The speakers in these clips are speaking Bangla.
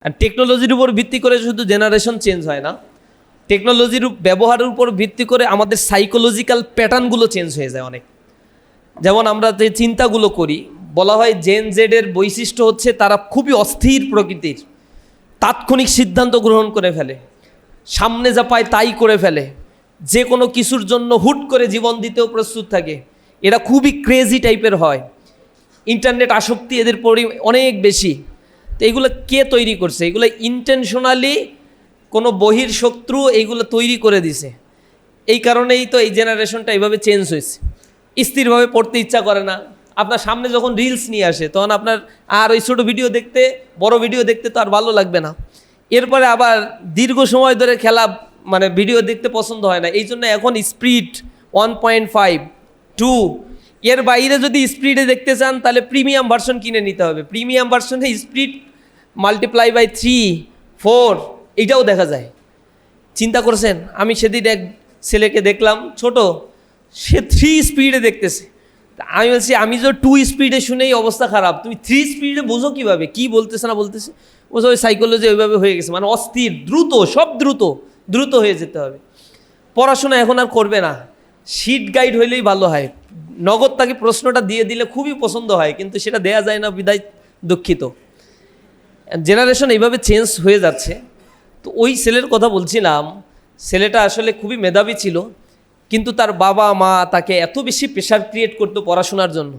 আর টেকনোলজির উপর ভিত্তি করে শুধু জেনারেশন চেঞ্জ হয় না, টেকনোলজির ব্যবহারের উপর ভিত্তি করে আমাদের সাইকোলজিক্যাল প্যাটার্নগুলো চেঞ্জ হয়ে যায় অনেক। যেমন আমরা যে চিন্তাগুলো করি, বলা হয় জেন জেডের বৈশিষ্ট্য হচ্ছে তারা খুবই অস্থির প্রকৃতির, তাৎক্ষণিক সিদ্ধান্ত গ্রহণ করে ফেলে, সামনে যা পায় তাই করে ফেলে, যে কোনো কিছুর জন্য হুট করে জীবন দিতেও প্রস্তুত থাকে। এরা খুবই ক্রেজি টাইপের হয়, ইন্টারনেট আসক্তি এদের অনেক বেশি। তো এইগুলো কে তৈরি করছে? এগুলো ইন্টেনশনালি কোনো বহির শত্রু এইগুলো তৈরি করে দিছে। এই কারণেই তো এই জেনারেশনটা এইভাবে চেঞ্জ হয়েছে। স্থিরভাবে পড়তে ইচ্ছা করে না। আপনার সামনে যখন রিলস নিয়ে আসে তখন আপনার আর ওই ছোটো ভিডিও দেখতে, বড় ভিডিও দেখতে তো আর ভালো লাগবে না। এরপরে আবার দীর্ঘ সময় ধরে খেলা ভিডিও দেখতে পছন্দ হয় না। এই জন্য এখন স্পিড 1.5, 2 এর বাইরে যদি স্পিডে দেখতে চান তাহলে প্রিমিয়াম ভার্সন কিনে নিতে হবে। প্রিমিয়াম ভার্সনে স্পিড মাল্টিপ্লাই বাই 3, 4 এইটাও দেখা যায়। চিন্তা করছেন? আমি সেদিন এক ছেলেকে দেখলাম ছোট, সে 3 স্পিডে দেখতেছে। আমি বলছি আমি তো 2 স্পিডে শুনেই অবস্থা খারাপ, তুমি 3 স্পিডে বোঝো কীভাবে? কী বলতেছে না বলতেছে, বোঝো ওই সাইকোলজি ওইভাবে হয়ে গেছে, অস্থির, দ্রুত, সব দ্রুত হয়ে যেতে হবে। পড়াশোনা এখন আর করবে না, শিট গাইড হইলেই ভালো হয়। নগদ তাকে প্রশ্নটা দিয়ে দিলে খুবই পছন্দ হয়, কিন্তু সেটা দেয়া যায় না বিদায় দুঃখিত। জেনারেশন এইভাবে চেঞ্জ হয়ে যাচ্ছে। তো ওই ছেলের কথা বলছিলাম, ছেলেটা আসলে খুবই মেধাবী ছিল, কিন্তু তার বাবা মা তাকে এত বেশি প্রেশার ক্রিয়েট করতো পড়াশোনার জন্য।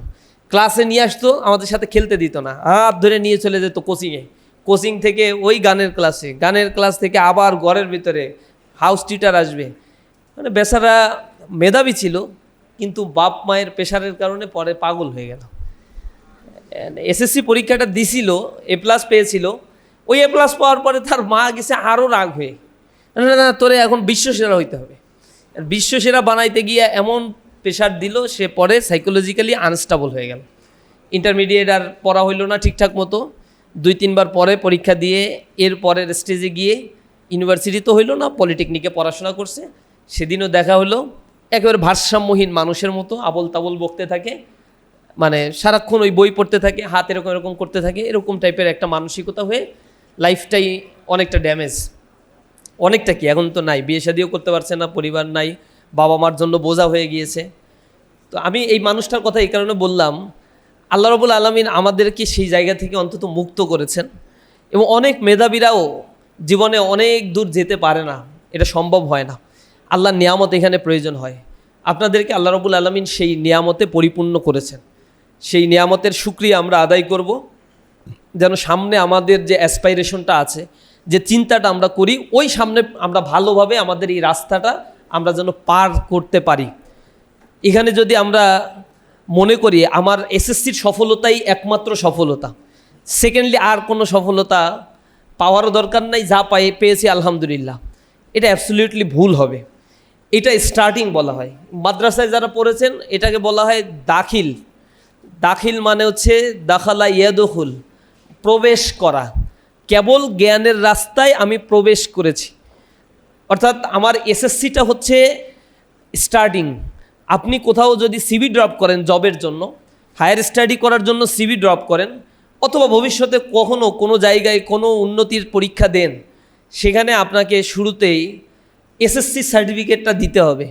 ক্লাসে নিয়ে আসতো, আমাদের সাথে খেলতে দিত না, হাত ধরে নিয়ে চলে যেত কোচিংয়ে, কোচিং থেকে ওই গানের ক্লাসে, গানের ক্লাস থেকে আবার ঘরের ভিতরে হাউস টিউটার আসবে। বেচারা মেধাবী ছিল, কিন্তু বাপ মায়ের প্রেশারের কারণে পরে পাগল হয়ে গেল। এসএসসি পরীক্ষাটা দিছিল, A+ পেয়েছিল। ওই A+ পাওয়ার পরে তার মা গেছে আরও রাগ হয়ে, না তোরে এখন বিশ্বসেরা হইতে হবে। বিশ্বসেরা বানাইতে গিয়ে এমন প্রেশার দিল, সে পরে সাইকোলজিক্যালি আনস্টেবল হয়ে গেল। ইন্টারমিডিয়েট আর পড়া হইল না ঠিকঠাক মতো, 2-3 বার পরে পরীক্ষা দিয়ে এর পরের স্টেজে গিয়ে ইউনিভার্সিটি তো হইল না, পলিটেকনিকে পড়াশোনা করছে। সেদিনও দেখা হলো, একেবারে ভারসাম্যহীন মানুষের মতো আবল তাবল বকতে থাকে, সারাক্ষণ ওই বই পড়তে থাকে, হাত এরকম এরকম করতে থাকে, এরকম টাইপের একটা মানসিকতা হয়ে লাইফটাই অনেকটা ড্যামেজ। অনেকটা কি, এখন তো নাই, বিয়ে শাদিও করতে পারছে না, পরিবার নাই, বাবা মার জন্য বোঝা হয়ে গিয়েছে। তো আমি এই মানুষটার কথা এই কারণে বললাম, আল্লাহ রাব্বুল আলামিন আমাদেরকে সেই জায়গা থেকে অন্তত মুক্ত করেছেন। এবং অনেক মেধাবীরাও জীবনে অনেক দূর যেতে পারে না, এটা সম্ভব হয় না। আল্লাহর নিয়ামত এখানে প্রয়োজন হয়। আপনাদেরকে আল্লাহ রাব্বুল আলামিন সেই নিয়ামতে পরিপূর্ণ করেছেন। সেই নিয়ামতের শুকরিয়া আমরা আদায় করব, যেন সামনে আমাদের যে অ্যাসপাইরেশনটা আছে, যে চিন্তাটা আমরা করি, ওই সামনে আমরা ভালোভাবে আমাদের এই রাস্তাটা আমরা যেন পার করতে পারি। এখানে যদি আমরা মনে করি আমার এসএসসির সফলতাই একমাত্র সফলতা, সেকেন্ডলি আর কোনো সফলতা পাওয়ারও দরকার নাই, যা পেয়েছি আলহামদুলিল্লাহ, এটা অ্যাবসলিউটলি ভুল হবে। এটা স্টার্টিং বলা হয়। মাদ্রাসায় যারা পড়েছেন এটাকে বলা হয় দাখিল। দাখিল মানে হচ্ছে দাখালা ইয়াদখুল, প্রবেশ করা। কেবল জ্ঞানের রাস্তায় আমি প্রবেশ করেছি, অর্থাৎ আমার এসএসসিটা হচ্ছে স্টার্টিং। আপনি কোথাও যদি সিভি ড্রপ করেন জবের জন্য, হায়ার স্টাডি করার জন্য সিভি ড্রপ করেন, অথবা ভবিষ্যতে কখনও কোনো জায়গায় কোনো উন্নতির পরীক্ষা দেন, সেখানে আপনাকে শুরুতেই এসএসসি সার্টিফিকেটটা দিতে হবে।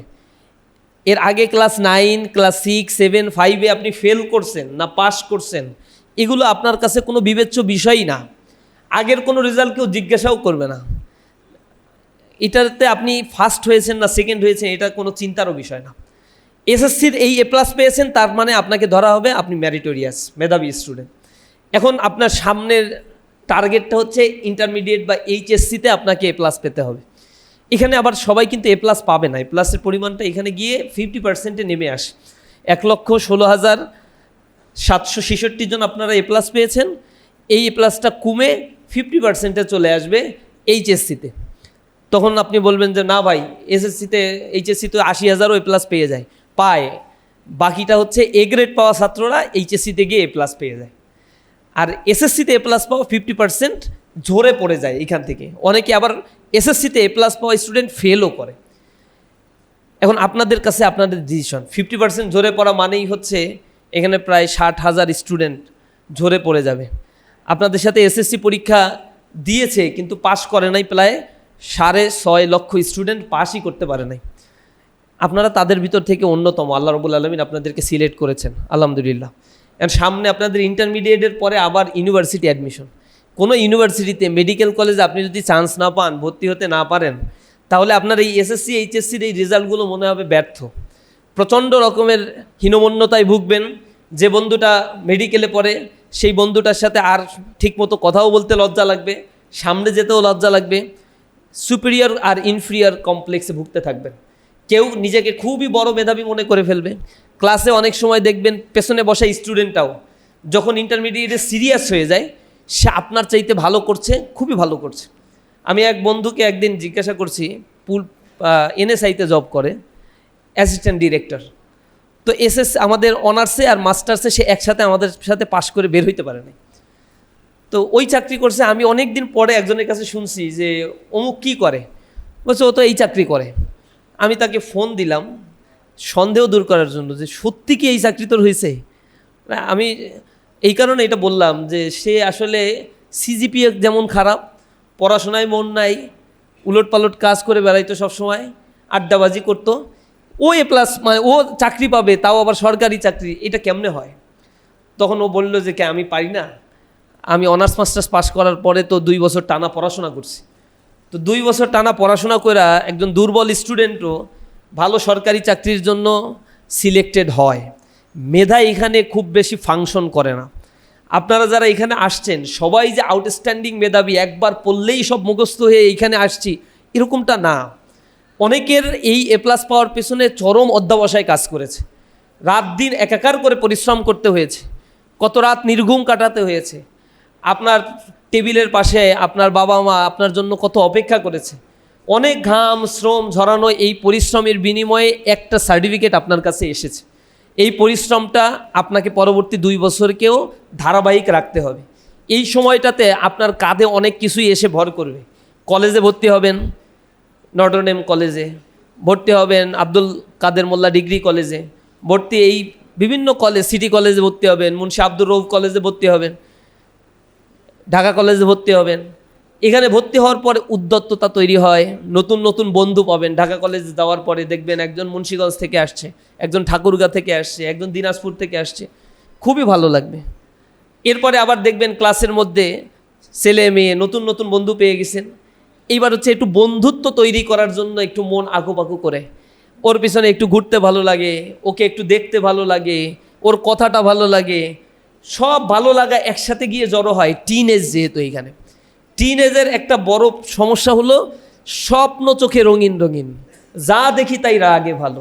এর আগে ক্লাস 9, ক্লাস 6, 7, 5 আপনি ফেল করছেন না পাস করছেন, এগুলো আপনার কাছে কোনো বিবেচ্য বিষয়ই না। আগের কোনো রেজাল্ট কেউ জিজ্ঞাসাও করবে না। এটাতে আপনি ফার্স্ট হয়েছেন না সেকেন্ড হয়েছেন, এটা কোনো চিন্তারও বিষয় না। এসএসসির এই A+ পেয়েছেন, তার মানে আপনাকে ধরা হবে আপনি মেরিটোরিয়াস, মেধাবী স্টুডেন্ট। এখন আপনার সামনের টার্গেটটা হচ্ছে ইন্টারমিডিয়েট বা এইচএসসিতে আপনাকে A+ পেতে হবে। এখানে আবার সবাই কিন্তু A+ পাবে না। A+-এর পরিমাণটা এখানে গিয়ে 50%-এ নেমে আসে। 1,16,766 জন আপনারা A+ পেয়েছেন, এই A+টা কমে 50%-এ চলে আসবে এইচএসসিতে। তখন আপনি বলবেন যে না ভাই, এইচএসসিতে 80,000ও A+ পেয়ে যায়, পায়। বাকিটা হচ্ছে A গ্রেড পাওয়া ছাত্ররা এইচএসসিতে গিয়ে A+ পেয়ে যায়। আর এসএসসিতে A+ পাওয়া 50% ঝরে পড়ে যায় এখান থেকে। অনেকে আবার এসএসসিতে A+ পাওয়া স্টুডেন্ট ফেলও করে। এখন আপনাদের কাছে আপনাদের ডিসিশন। 50% ঝরে পড়া মানেই হচ্ছে এখানে প্রায় 60,000 স্টুডেন্ট ঝরে পড়ে যাবে। আপনাদের সাথে এসএসসি পরীক্ষা দিয়েছে কিন্তু পাশ করে নাই, প্রায় 6.5 লক্ষ স্টুডেন্ট পাসই করতে পারে নাই। আপনারা তাদের ভিতর থেকে অন্যতম, আল্লাহ রাব্বুল আলামিন আপনাদেরকে সিলেক্ট করেছেন, আলহামদুলিল্লাহ। আর সামনে আপনাদের ইন্টারমিডিয়েটের পরে আবার ইউনিভার্সিটি অ্যাডমিশন। কোনো ইউনিভার্সিটিতে, মেডিকেল কলেজে আপনি যদি চান্স না পান, ভর্তি হতে না পারেন, তাহলে আপনার এই এসএসসি এইচএসসির এই রেজাল্টগুলো মনে হবে ব্যর্থ। প্রচণ্ড রকমের হীনমন্যতায় ভুগবেন। যে বন্ধুটা মেডিকেলে পড়ে সেই বন্ধুটার সাথে আর ঠিকমতো কথাও বলতে লজ্জা লাগবে, সামনে যেতেও লজ্জা লাগবে, সুপিরিয়র আর ইনফিরিয়র কমপ্লেক্সে ভুগতে থাকবেন। কেউ নিজেকে খুবই বড় মেধাবী মনে করে ফেলবে। ক্লাসে অনেক সময় দেখবেন পেছনে বসা স্টুডেন্টটাও যখন ইন্টারমিডিয়েটে সিরিয়াস হয়ে যায়, সে আপনার চাইতে ভালো করছে, খুবই ভালো করছে। আমি এক বন্ধুকে একদিন জিজ্ঞাসা করছি, এনএসআইতে জব করে, অ্যাসিস্ট্যান্ট ডিরেক্টর। তো আমাদের অনার্সে আর মাস্টার্সে সে একসাথে আমাদের সাথে পাশ করে বের হইতে পারে না। তো ওই চাকরি করছে। আমি অনেক দিন পরে একজনের কাছে শুনছি যে অমুক কী করে, বলছে ও তো এই চাকরি করে। আমি তাকে ফোন দিলাম সন্দেহ দূর করার জন্য যে সত্যি কি এই চাকরি তোর হয়েছে। আমি এই কারণে এটা বললাম যে সে আসলে সিজিপিএ যেমন খারাপ, পড়াশোনায় মন নাই, উলটপালট কাজ করে বেড়াইতো সবসময়, আড্ডাবাজি করতো, ও A+ মানে ও চাকরি পাবে, তাও আবার সরকারি চাকরি, এটা কেমনে হয়? তখন ও বলল যে কে আমি পারি না, আমি অনার্স মাস্টার্স পাস করার পরে তো 2 বছর টানা পড়াশোনা করছি। তো 2 বছর টানা পড়াশোনা করে একজন দুর্বল স্টুডেন্টও ভালো সরকারি চাকরির জন্য সিলেক্টেড হয়। মেধা এখানে খুব বেশি ফাংশন করে না। আপনারা যারা এখানে আসছেন সবাই যে আউটস্ট্যান্ডিং মেধাবী, একবার পড়লেই সব মুখস্থ হয়ে এইখানে আসছি, এরকমটা না। অনেকের এই A+ পাওয়ার পেছনে চরম অধ্যবসায় কাজ করেছে, রাত দিন একাকার করে পরিশ্রম করতে হয়েছে, কত রাত নির্ঘুম কাটাতে হয়েছে। আপনার টেবিলের পাশে আপনার বাবা মা আপনার জন্য কত অপেক্ষা করেছে, অনেক ঘাম শ্রম ঝরানো এই পরিশ্রমের বিনিময়ে একটা সার্টিফিকেট আপনার কাছে এসেছে। এই পরিশ্রমটা আপনাকে পরবর্তী 2 বছরকেও ধারাবাহিক রাখতে হবে। এই সময়টাতে আপনার কাঁধে অনেক কিছুই এসে ভর করবে। কলেজে ভর্তি হবেন, নটর ডেম কলেজে ভর্তি হবেন, আব্দুল কাদের মোল্লা ডিগ্রি কলেজে ভর্তি, এই বিভিন্ন কলেজ, সিটি কলেজে ভর্তি হবেন, মুন্সি আব্দুর রউফ কলেজে ভর্তি হবেন, ঢাকা কলেজে ভর্তি হবেন। এখানে ভর্তি হওয়ার পরে উদ্যত্ততা তৈরি হয়, নতুন নতুন বন্ধু পাবেন। ঢাকা কলেজে যাওয়ার পরে দেখবেন একজন মুন্সিগঞ্জ থেকে আসছে, একজন ঠাকুরগাঁ থেকে আসছে, একজন দিনাজপুর থেকে আসছে, খুবই ভালো লাগবে। এরপরে আবার দেখবেন ক্লাসের মধ্যে ছেলে মেয়ে নতুন নতুন বন্ধু পেয়ে গেছেন। এইবার হচ্ছে একটু বন্ধুত্ব তৈরি করার জন্য একটু মন আঁকুপাকু করে, ওর পিছনে একটু ঘুরতে ভালো লাগে, ওকে একটু দেখতে ভালো লাগে, ওর কথাটা ভালো লাগে, সব ভালো লাগা একসাথে গিয়ে জড়ো হয়। টিনেজ যেহেতু, এইখানে টিনেজের একটা বড় সমস্যা হলো স্বপ্ন চোখে রঙিন রঙিন, যা দেখি তাই রাগে ভালো,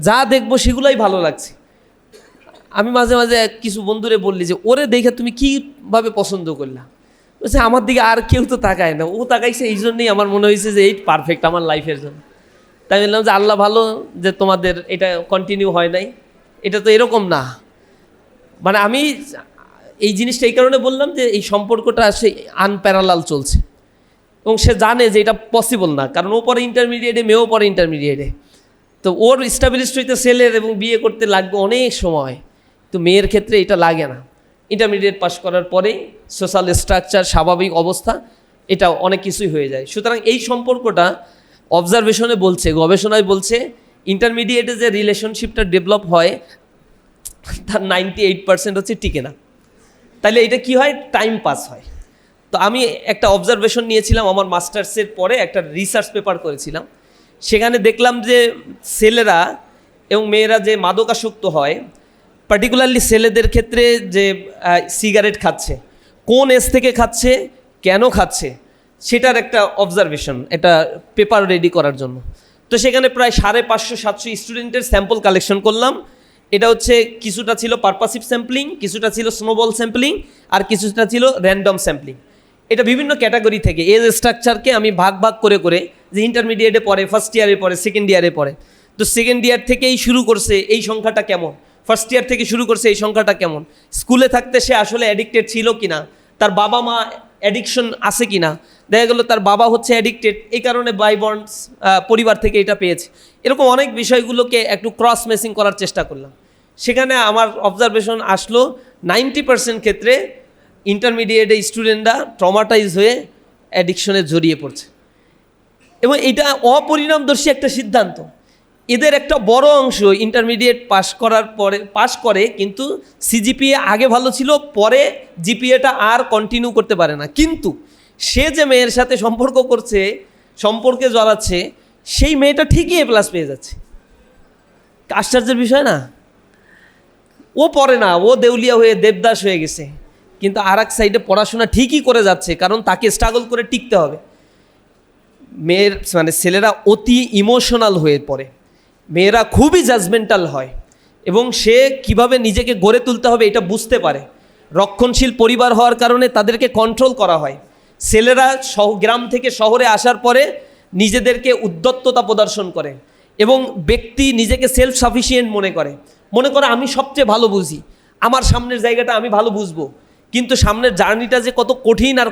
যা দেখবো সেগুলাই ভালো লাগছে। আমি মাঝে মাঝে কিছু বন্ধুরে বললি যে ওরে দেখে তুমি কীভাবে পছন্দ করলা, বলছে আমার দিকে আর কেউ তো তাকায় না, ও তাকাইছে, এই জন্যই আমার মনে হয়েছে যে এই পারফেক্ট আমার লাইফের জন্য। তাই বললাম যে আল্লাহ ভালো যে তোমাদের এটা কন্টিনিউ হয় নাই, এটা তো এরকম না। মানে আমি এই জিনিসটা এই কারণে বললাম যে এই সম্পর্কটা সে আনপ্যারালাল চলছে এবং সে জানে যে এটা পসিবল না, কারণ ও পরে ইন্টারমিডিয়েটে, মেয়েও পরে ইন্টারমিডিয়েটে। তো ওর স্টাবলিশড হইতে ছেলের এবং বিয়ে করতে লাগবে অনেক সময়, তো মেয়ের ক্ষেত্রে এটা লাগে না। ইন্টারমিডিয়েট পাস করার পরেই সোশ্যাল স্ট্রাকচার, স্বাভাবিক অবস্থা, এটা অনেক কিছুই হয়ে যায়। সুতরাং এই সম্পর্কটা অবজারভেশনে বলছে, গবেষণায় বলছে, ইন্টারমিডিয়েটে যে রিলেশনশিপটা ডেভেলপ হয় তার 98% হচ্ছে টিকে না। তাহলে এটা কি হয়? টাইম পাস হয়। তো আমি একটা অবজারভেশন নিয়েছিলাম, আমার মাস্টার্সের পরে একটা রিসার্চ পেপার করেছিলাম। সেখানে দেখলাম যে ছেলেরা এবং মেয়েরা যে মাদকাসক্ত হয়, পার্টিকুলারলি ছেলেদের ক্ষেত্রে যে সিগারেট খাচ্ছে, কোন এজ থেকে খাচ্ছে, কেন খাচ্ছে, সেটার একটা অবজারভেশন, এটা পেপার রেডি করার জন্য। তো সেখানে প্রায় 550-700 স্টুডেন্টের স্যাম্পল কালেকশন করলাম। এটা হচ্ছে কিছুটা ছিল পারপাসিভ স্যাম্পলিং, কিছুটা ছিল স্নোবল স্যাম্পলিং, আর কিছুটা ছিল র্যান্ডম স্যাম্পলিং। এটা বিভিন্ন ক্যাটাগরি থেকে এজ স্ট্রাকচারকে আমি ভাগ ভাগ করে করে, যে ইন্টারমিডিয়েটে পড়ে, ফার্স্ট ইয়ারে পড়ে, সেকেন্ড ইয়ারে পড়ে, তো সেকেন্ড ইয়ার থেকেই শুরু করছে এই সংখ্যাটা কেমন, ফার্স্ট ইয়ার থেকে শুরু করছে এই সংখ্যাটা কেমন, স্কুলে থাকতে সে আসলে অ্যাডিক্টেড ছিল কিনা, তার বাবা মা অ্যাডিকশন আছে কিনা, দেখা গেলো তার বাবা হচ্ছে অ্যাডিক্টেড, এই কারণে বাই বন্ডস পরিবার থেকে এটা পেয়েছে। এরকম অনেক বিষয়গুলোকে একটু ক্রস ম্যাচিং করার চেষ্টা করলাম। সেখানে আমার অবজারভেশন আসলো 90% ক্ষেত্রে ইন্টারমিডিয়েটে স্টুডেন্টরা ট্রমাটাইজ হয়ে অ্যাডিকশনে জড়িয়ে পড়ছে। এবং এটা অপরিণামদর্শী একটা সিদ্ধান্ত। এদের একটা বড় অংশ ইন্টারমিডিয়েট পাস করে, কিন্তু সিজিপিএ আগে ভালো ছিল, পরে জিপিএটা আর কন্টিনিউ করতে পারে না। কিন্তু সে যে মেয়ের সাথে সম্পর্কে জড়াচ্ছে, সেই মেয়েটা ঠিকই A+ পেয়ে যাচ্ছে। আশ্চর্যের বিষয় না? ও পড়ে না, ও দেউলিয়া হয়ে দেবদাস হয়ে গেছে, কিন্তু আর এক সাইডে পড়াশোনা ঠিকই করে যাচ্ছে, কারণ তাকে স্ট্রাগল করে টিকতে হবে। ছেলেরা অতি ইমোশনাল হয়ে পড়ে, মেয়েরা খুবই জাজমেন্টাল হয়, এবং সে কিভাবে নিজেকে গড়ে তুলতে হবে এটা বুঝতে পারে। রক্ষণশীল পরিবার হওয়ার কারণে তাদেরকে কন্ট্রোল করা হয়। ছেলেরা গ্রাম থেকে শহরে আসার পরে নিজেদেরকে উদ্যত্ততা প্রদর্শন করে, এবং ব্যক্তি নিজেকে সেলফ সাফিসিয়েন্ট মনে করে আমি সবচেয়ে ভালো বুঝি, আমার সামনের জায়গাটা আমি ভালো বুঝবো। কিন্তু সামনের জার্নিটা যে কত কঠিন আর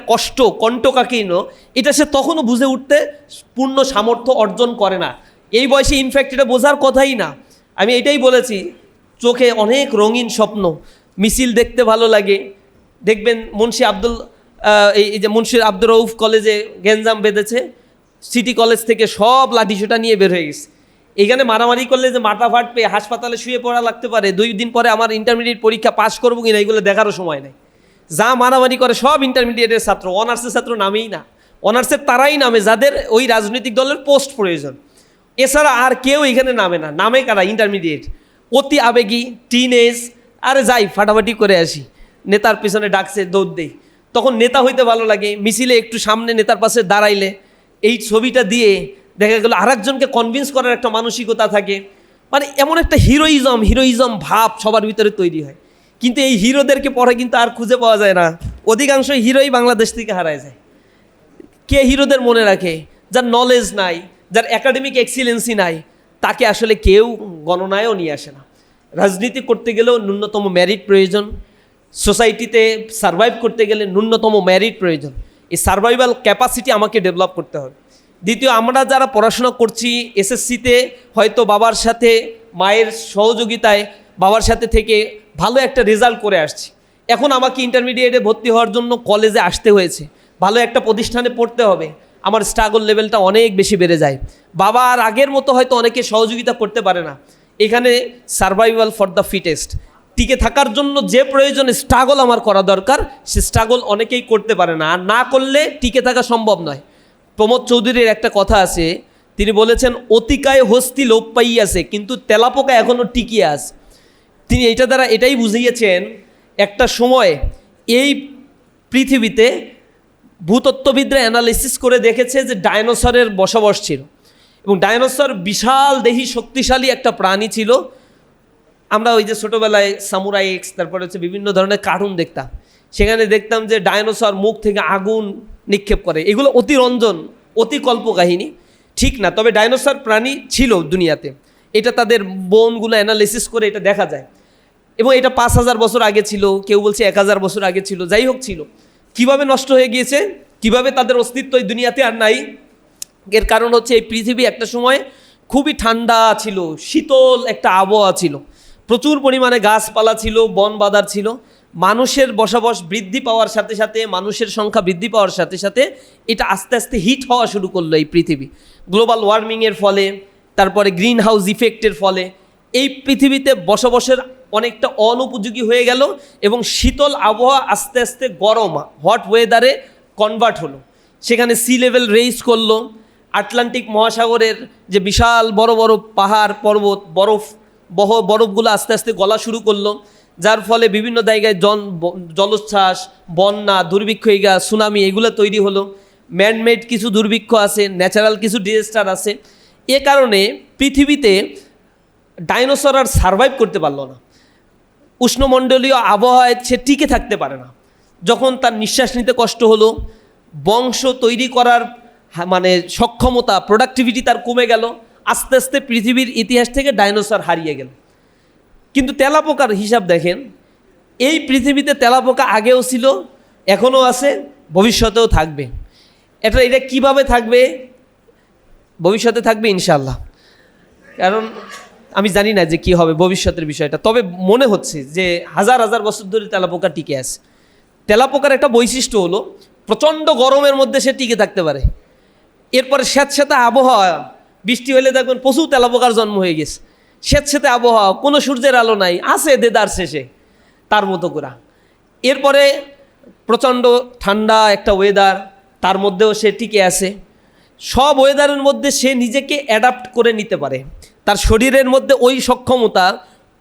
কণ্টকাকীর্ণ, এটা সে তখনও বুঝে উঠতে পূর্ণ সামর্থ্য অর্জন করে না। এই বয়সে ইনফ্যাক্ট এটা বোঝার কথাই না। আমি এটাই বলেছি, চোখে অনেক রঙিন স্বপ্ন, মিছিল দেখতে ভালো লাগে। দেখবেন এই যে মুন্সি আব্দুর রউফ কলেজে গেঞ্জাম বেঁধেছে, সিটি কলেজ থেকে সব লাঠিসোঁটা নিয়ে বের হয়ে গেছে। এখানে মারামারি করলে যে মাথা ফাটবে, হাসপাতালে শুয়ে পড়া লাগতে পারে, 2 দিন পরে আমার ইন্টারমিডিয়েট পরীক্ষা পাস করবো কিনা এগুলো দেখারও সময় নেই। যা মারামারি করে সব ইন্টারমিডিয়েটের ছাত্র, অনার্সের ছাত্র নামেই না। অনার্সের তারাই নামে যাদের ওই রাজনৈতিক দলের পোস্ট প্রয়োজন, এছাড়া আর কেউ এখানে নামে না। নামে কারা? ইন্টারমিডিয়েট। অতি আবেগী, টিনেজ, আরে যাই ফাটাফাটি করে আসি, নেতার পিছনে ডাকছে দৌড় দেই। তখন নেতা হইতে ভালো লাগে, মিছিলে একটু সামনে নেতার পাশে দাঁড়াইলে এই ছবিটা দিয়ে দেখা গেল আরেকজনকে কনভিন্স করার একটা মানসিকতা থাকে। মানে এমন একটা হিরোইজম ভাব সবার ভিতরে তৈরি হয়। কিন্তু এই হিরোদেরকে পরে কিন্তু আর খুঁজে পাওয়া যায় না। অধিকাংশ হিরোই বাংলাদেশ থেকে হারায় যায়। কে হিরোদের মনে রাখে? যার নলেজ নাই, যার একাডেমিক এক্সিলেন্সি নাই, তাকে আসলে কেউ গণনায়ও নিয়ে আসে না। রাজনীতি করতে গেলেও ন্যূনতম মেরিট প্রয়োজন, সোসাইটিতে সারভাইভ করতে গেলে ন্যূনতম মেরিট প্রয়োজন। এই সারভাইভাল ক্যাপাসিটি আমাকে ডেভেলপ করতে হবে। দ্বিতীয়, আমরা যারা পড়াশোনা করছি এসএসসিতে হয়তো বাবার সাথে মায়ের সহযোগিতায় বাবার সাথে থেকে ভালো একটা রেজাল্ট করে আসছি, এখন আমাকে ইন্টারমিডিয়েটে ভর্তি হওয়ার জন্য কলেজে আসতে হয়েছে, ভালো একটা প্রতিষ্ঠানে পড়তে হবে, আমার স্ট্রাগল লেভেলটা অনেক বেশি বেড়ে যায়। বাবা আর আগের মতো হয়তো অনেকে সহযোগিতা করতে পারে না। এখানে সারভাইভাল ফর দ্য ফিটেস্ট, টিকে থাকার জন্য যে প্রয়োজনে স্ট্রাগল আমার করা দরকার, সে স্ট্রাগল অনেকেই করতে পারে না, আর না করলে টিকে থাকা সম্ভব নয়। প্রমোদ চৌধুরীর একটা কথা আছে, তিনি বলেছেন, অতিকায় হস্তি লোপ পাইয়াছে, কিন্তু তেলাপোকা এখনও টিকিয়ে আছে। তিনি এইটা দ্বারা এটাই বুঝিয়েছেন, একটা সময় এই পৃথিবীতে ভূতত্ত্ববিদরা অ্যানালিসিস করে দেখেছে যে ডায়নোসরের বসবাস ছিল, এবং ডায়নোসর বিশাল দেহি শক্তিশালী একটা প্রাণী ছিল। আমরা ওই যে ছোটোবেলায় সামুরাই এক্স, তারপরে হচ্ছে বিভিন্ন ধরনের কার্টুন দেখতাম, সেখানে দেখতাম যে ডায়নোসর মুখ থেকে আগুন নিক্ষেপ করে। এগুলো অতি রঞ্জন, অতি কল্পকাহিনী, ঠিক না। তবে ডায়নোসর প্রাণী ছিল দুনিয়াতে, এটা তাদের বোনগুলো অ্যানালিসিস করে এটা দেখা যায়। এবং এটা 5000 বছর আগে ছিল, কেউ বলছে 1000 বছর আগে ছিল, যাই হোক ছিল। কিভাবে নষ্ট হয়ে গিয়েছে, কিভাবে তাদের অস্তিত্ব এই দুনিয়াতে আর নাই, এর কারণ হচ্ছে এই পৃথিবী একটা সময় খুবই ঠান্ডা ছিল, শীতল একটা আবহাওয়া ছিল, প্রচুর পরিমাণে গাছপালা ছিল, বন বাদার ছিল। মানুষের বসবাস বৃদ্ধি পাওয়ার সাথে সাথে, মানুষের সংখ্যা বৃদ্ধি পাওয়ার সাথে সাথে এটা আস্তে আস্তে হিট হওয়া শুরু করলো এই পৃথিবী, গ্লোবাল ওয়ার্মিংয়ের ফলে, তারপরে গ্রিন হাউস ইফেক্টের ফলে এই পৃথিবীতে বসবাসের অনেকটা অনুপযোগী হয়ে গেল, এবং শীতল আবহাওয়া আস্তে আস্তে গরম হট ওয়েদারে কনভার্ট হলো। সেখানে সি লেভেল রেইজ করলো, আটলান্টিক মহাসাগরের যে বিশাল বড় বড় পাহাড় পর্বত, বরফগুলো আস্তে আস্তে গলা শুরু করলো, যার ফলে বিভিন্ন জায়গায় জলোচ্ছ্বাস, বন্যা, দুর্ভিক্ষ, সুনামি এগুলো তৈরি হলো। ম্যানমেড কিছু দুর্ভিক্ষ আছে, ন্যাচারাল কিছু ডিজাস্টার আছে। এ কারণে পৃথিবীতে ডাইনোসর আর সারভাইভ করতে পারলো না, উষ্ণমণ্ডলীয় আবহাওয়ায় সে টিকে থাকতে পারে না। যখন তার নিঃশ্বাস নিতে কষ্ট হলো, বংশ তৈরি করার মানে সক্ষমতা, প্রোডাক্টিভিটি তার কমে গেল, আস্তে আস্তে পৃথিবীর ইতিহাস থেকে ডাইনোসর হারিয়ে গেল। কিন্তু তেলাপোকার হিসাব দেখেন, এই পৃথিবীতে তেলাপোকা আগেও ছিল, এখনও আছে, ভবিষ্যতেও থাকবে। এটা কিভাবে থাকবে? ভবিষ্যতে থাকবে ইনশাআল্লাহ, কারণ আমি জানি না যে কি হবে ভবিষ্যতের বিষয়টা, তবে মনে হচ্ছে যে হাজার হাজার বছর ধরে তেলাপোকা টিকে আছে। তেলাপোকার একটা বৈশিষ্ট্য হলো প্রচণ্ড গরমের মধ্যে সে টিকে থাকতে পারে। এরপরে স্যাঁতস্যাঁতে আবহাওয়া, বৃষ্টি হলে দেখবেন প্রচুর তেলাপোকার জন্ম হয়ে গেছে। স্যাঁতস্যাঁতে আবহাওয়া, কোনো সূর্যের আলো নাই, আছে দেদার শেষে তার মতো করে। এরপরে প্রচণ্ড ঠান্ডা একটা ওয়েদার, তার মধ্যেও সে টিকে আছে। সব ওয়েদারের মধ্যে সে নিজেকে অ্যাডাপ্ট করে নিতে পারে। তার শরীরের মধ্যে ওই সক্ষমতা,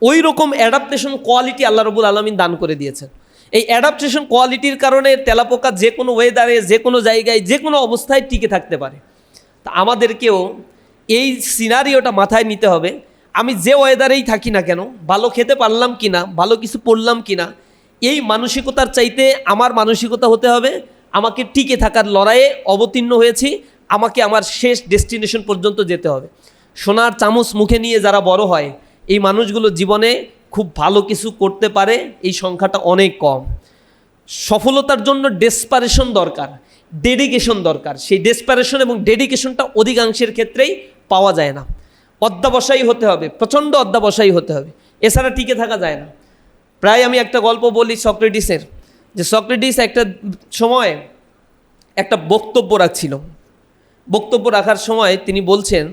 ওই রকম অ্যাডাপ্টেশন কোয়ালিটি আল্লাহ রাব্বুল আলামিন দান করে দিয়েছেন। এই অ্যাডাপ্টেশন কোয়ালিটির কারণে তেলাপোকা যে কোনো ওয়েদারে, যে কোনো জায়গায়, যে কোনো অবস্থায় টিকে থাকতে পারে। তা আমাদেরকেও এই সিনারিওটা মাথায় নিতে হবে। আমি যে ওয়েদারেই থাকি না কেন, ভালো খেতে পারলাম কি না, ভালো কিছু পড়লাম কি না, এই মানসিকতার চাইতে আমার মানসিকতা হতে হবে আমাকে টিকে থাকার লড়াইয়ে অবতীর্ণ হয়েছি, আমাকে আমার শেষ ডেস্টিনেশন পর্যন্ত যেতে হবে। সোনার চামচ মুখে নিয়ে যারা বড় হয়, এই মানুষগুলো জীবনে খুব ভালো কিছু করতে পারে, এই সংখ্যাটা অনেক কম। সফলতার জন্য ডেসপারেশন দরকার, ডেডিকেশন দরকার। সেই ডেসপারেশন এবং ডেডিকেশনটা অধিকাংশের ক্ষেত্রেই পাওয়া যায় না। অধ্যবসায়ী হতে হবে, প্রচণ্ড অধ্যবসায়ী হতে হবে, এছাড়া টিকে থাকা যায় না। প্রায় আমি একটা গল্প বলি সক্রেটিসের, যে সক্রেটিস একটা সময় একটা বক্তব্য রাখছিল। বক্তব্য রাখার সময় তিনি বলছেন,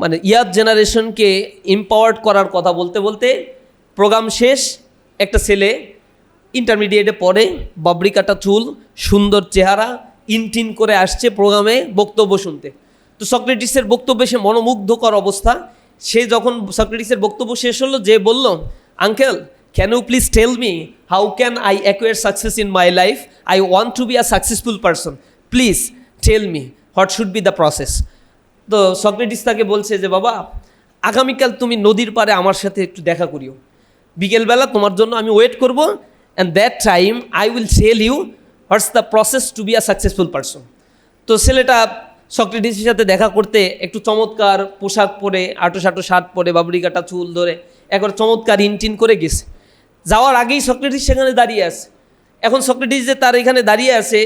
মানে ইয়ার জেনারেশনকে এম্পাওয়ার্ড করার কথা বলতে বলতে প্রোগ্রাম শেষ, একটা ছেলে ইন্টারমিডিয়েটে পড়ে, বাবরি কাটা চুল, সুন্দর চেহারা, ইনটিন করে আসছে প্রোগ্রামে বক্তব্য শুনতে। তো সক্রেটিসের বক্তব্যে সে মনোমুগ্ধকর অবস্থা। সে যখন সক্রেটিসের বক্তব্য শেষ হলো, যে বলল, uncle, can you please tell me how can I acquire success in my life? I want to be a successful person, please tell me what should be the process. তো সক্রেটিস তাকে বলছে যে, বাবা, আগামীকাল তুমি নদীর পাড়ে আমার সাথে একটু দেখা করিও, বিকেলবেলা তোমার জন্য আমি ওয়েট করব, and that time I will tell you what's the process to be a successful person. তো ছেলেটা সক্রেটিসের সাথে দেখা করতে একটু চমৎকার পোশাক পরে, আটো শার্ট পরে, বাবরি কাটা চুল ধরে একবার চমৎকার ইনটিন করে গেছে। যাওয়ার আগেই সক্রেটিস সেখানে দাঁড়িয়ে আছে। এখন সক্রেটিস যে তার এখানে দাঁড়িয়ে আছে,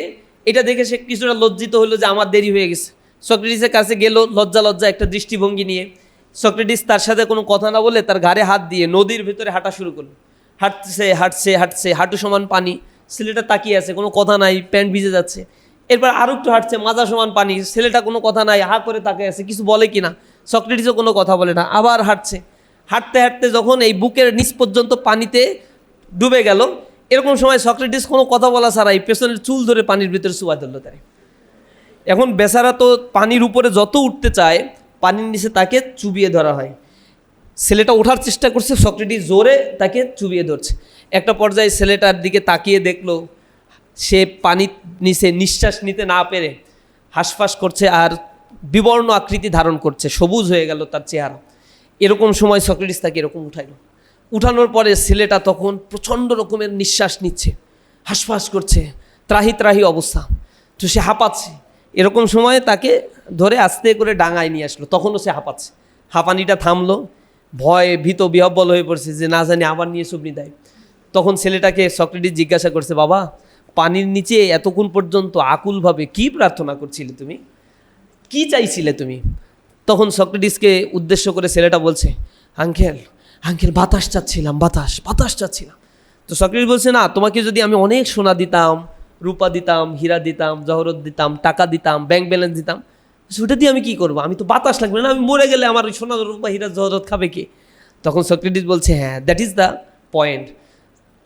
এটা দেখে সে কিছুটা লজ্জিত হলো যে আমার দেরি হয়ে গেছে। সক্রেটিসের কাছে গেল লজ্জা একটা দৃষ্টিভঙ্গি নিয়ে। সক্রেটিস তার সাথে কোনো কথা না বলে তার ঘাড়ে হাত দিয়ে নদীর ভিতরে হাঁটা শুরু করলো। হাঁটছে, হাঁটু সমান পানি। ছেলেটা তাকিয়ে আছে, কোনো কথা নাই, প্যান্ট ভিজে যাচ্ছে। এরপর আরও একটু হাঁটছে, মাজা সমান পানি। ছেলেটা কোনো কথা নাই, হা করে তাকিয়ে আছে, কিছু বলে কিনা। সক্রেটিসও কোনো কথা বলে না, আবার হাঁটছে। হাঁটতে যখন এই বুকের নিচ পর্যন্ত পানিতে ডুবে গেল, এরকম সময় সক্রেটিস কোনো কথা বলা ছাড়াই পেছনের চুল ধরে পানির ভিতরে চুবাই ধরলো তাই। এখন বেচারা তো পানির উপরে যত উঠতে চায়, পানির নিচে তাকে চুবিয়ে ধরা হয়। ছেলেটা ওঠার চেষ্টা করছে, সক্রেটিস জোরে তাকে চুবিয়ে ধরছে। একটা পর্যায়ে ছেলেটার দিকে তাকিয়ে দেখলো সে পানির নিচে নিঃশ্বাস নিতে না পেরে হাঁসফাঁস করছে আর বিবর্ণ আকৃতি ধারণ করছে, সবুজ হয়ে গেল তার চেহারা। এরকম সময় সক্রেটিস তাকে এরকম উঠাইল। উঠানোর পরে ছেলেটা তখন প্রচণ্ড রকমের নিঃশ্বাস নিচ্ছে, হাঁসফাঁস করছে, ত্রাহি অবস্থা। তো সে হাঁপাচ্ছে। এরকম সময়ে তাকে ধরে আস্তে করে ডাঙায় নিয়ে আসলো। তখনও সে হাঁপাচ্ছে। হাঁপানিটা থামলো, ভয়ে ভীত বিহ্বল হয়ে পড়ছে যে না জানি আবার নিয়ে চুবনি দেয়। তখন ছেলেটাকে সক্রেটিস জিজ্ঞাসা করছে, বাবা, পানির নিচে এতক্ষণ পর্যন্ত আকুলভাবে কি প্রার্থনা করছিলে তুমি, কি চাইছিলে তুমি? তখন সক্রেটিসকে উদ্দেশ্য করে ছেলেটা বলছে, আঙ্কেল বাতাস চাচ্ছিলাম, বাতাস চাচ্ছিলাম। তো সক্রেটিস বলছে, না, তোমাকে যদি আমি অনেক সোনা দিতাম, রূপা দিতাম, হীরা দিতাম, জহরত দিতাম, টাকা দিতাম, ব্যাংক ব্যালেন্স দিতাম, সেটা দিয়ে আমি কি করবো? আমি তো বাতাস লাগবে না, আমি মরে গেলে আমার ওই সোনা রূপা হীরা জহরত খাবে কে? তখন সক্রেটিস বলছে, হ্যাঁ, দ্যাট ইজ দ্য পয়েন্ট।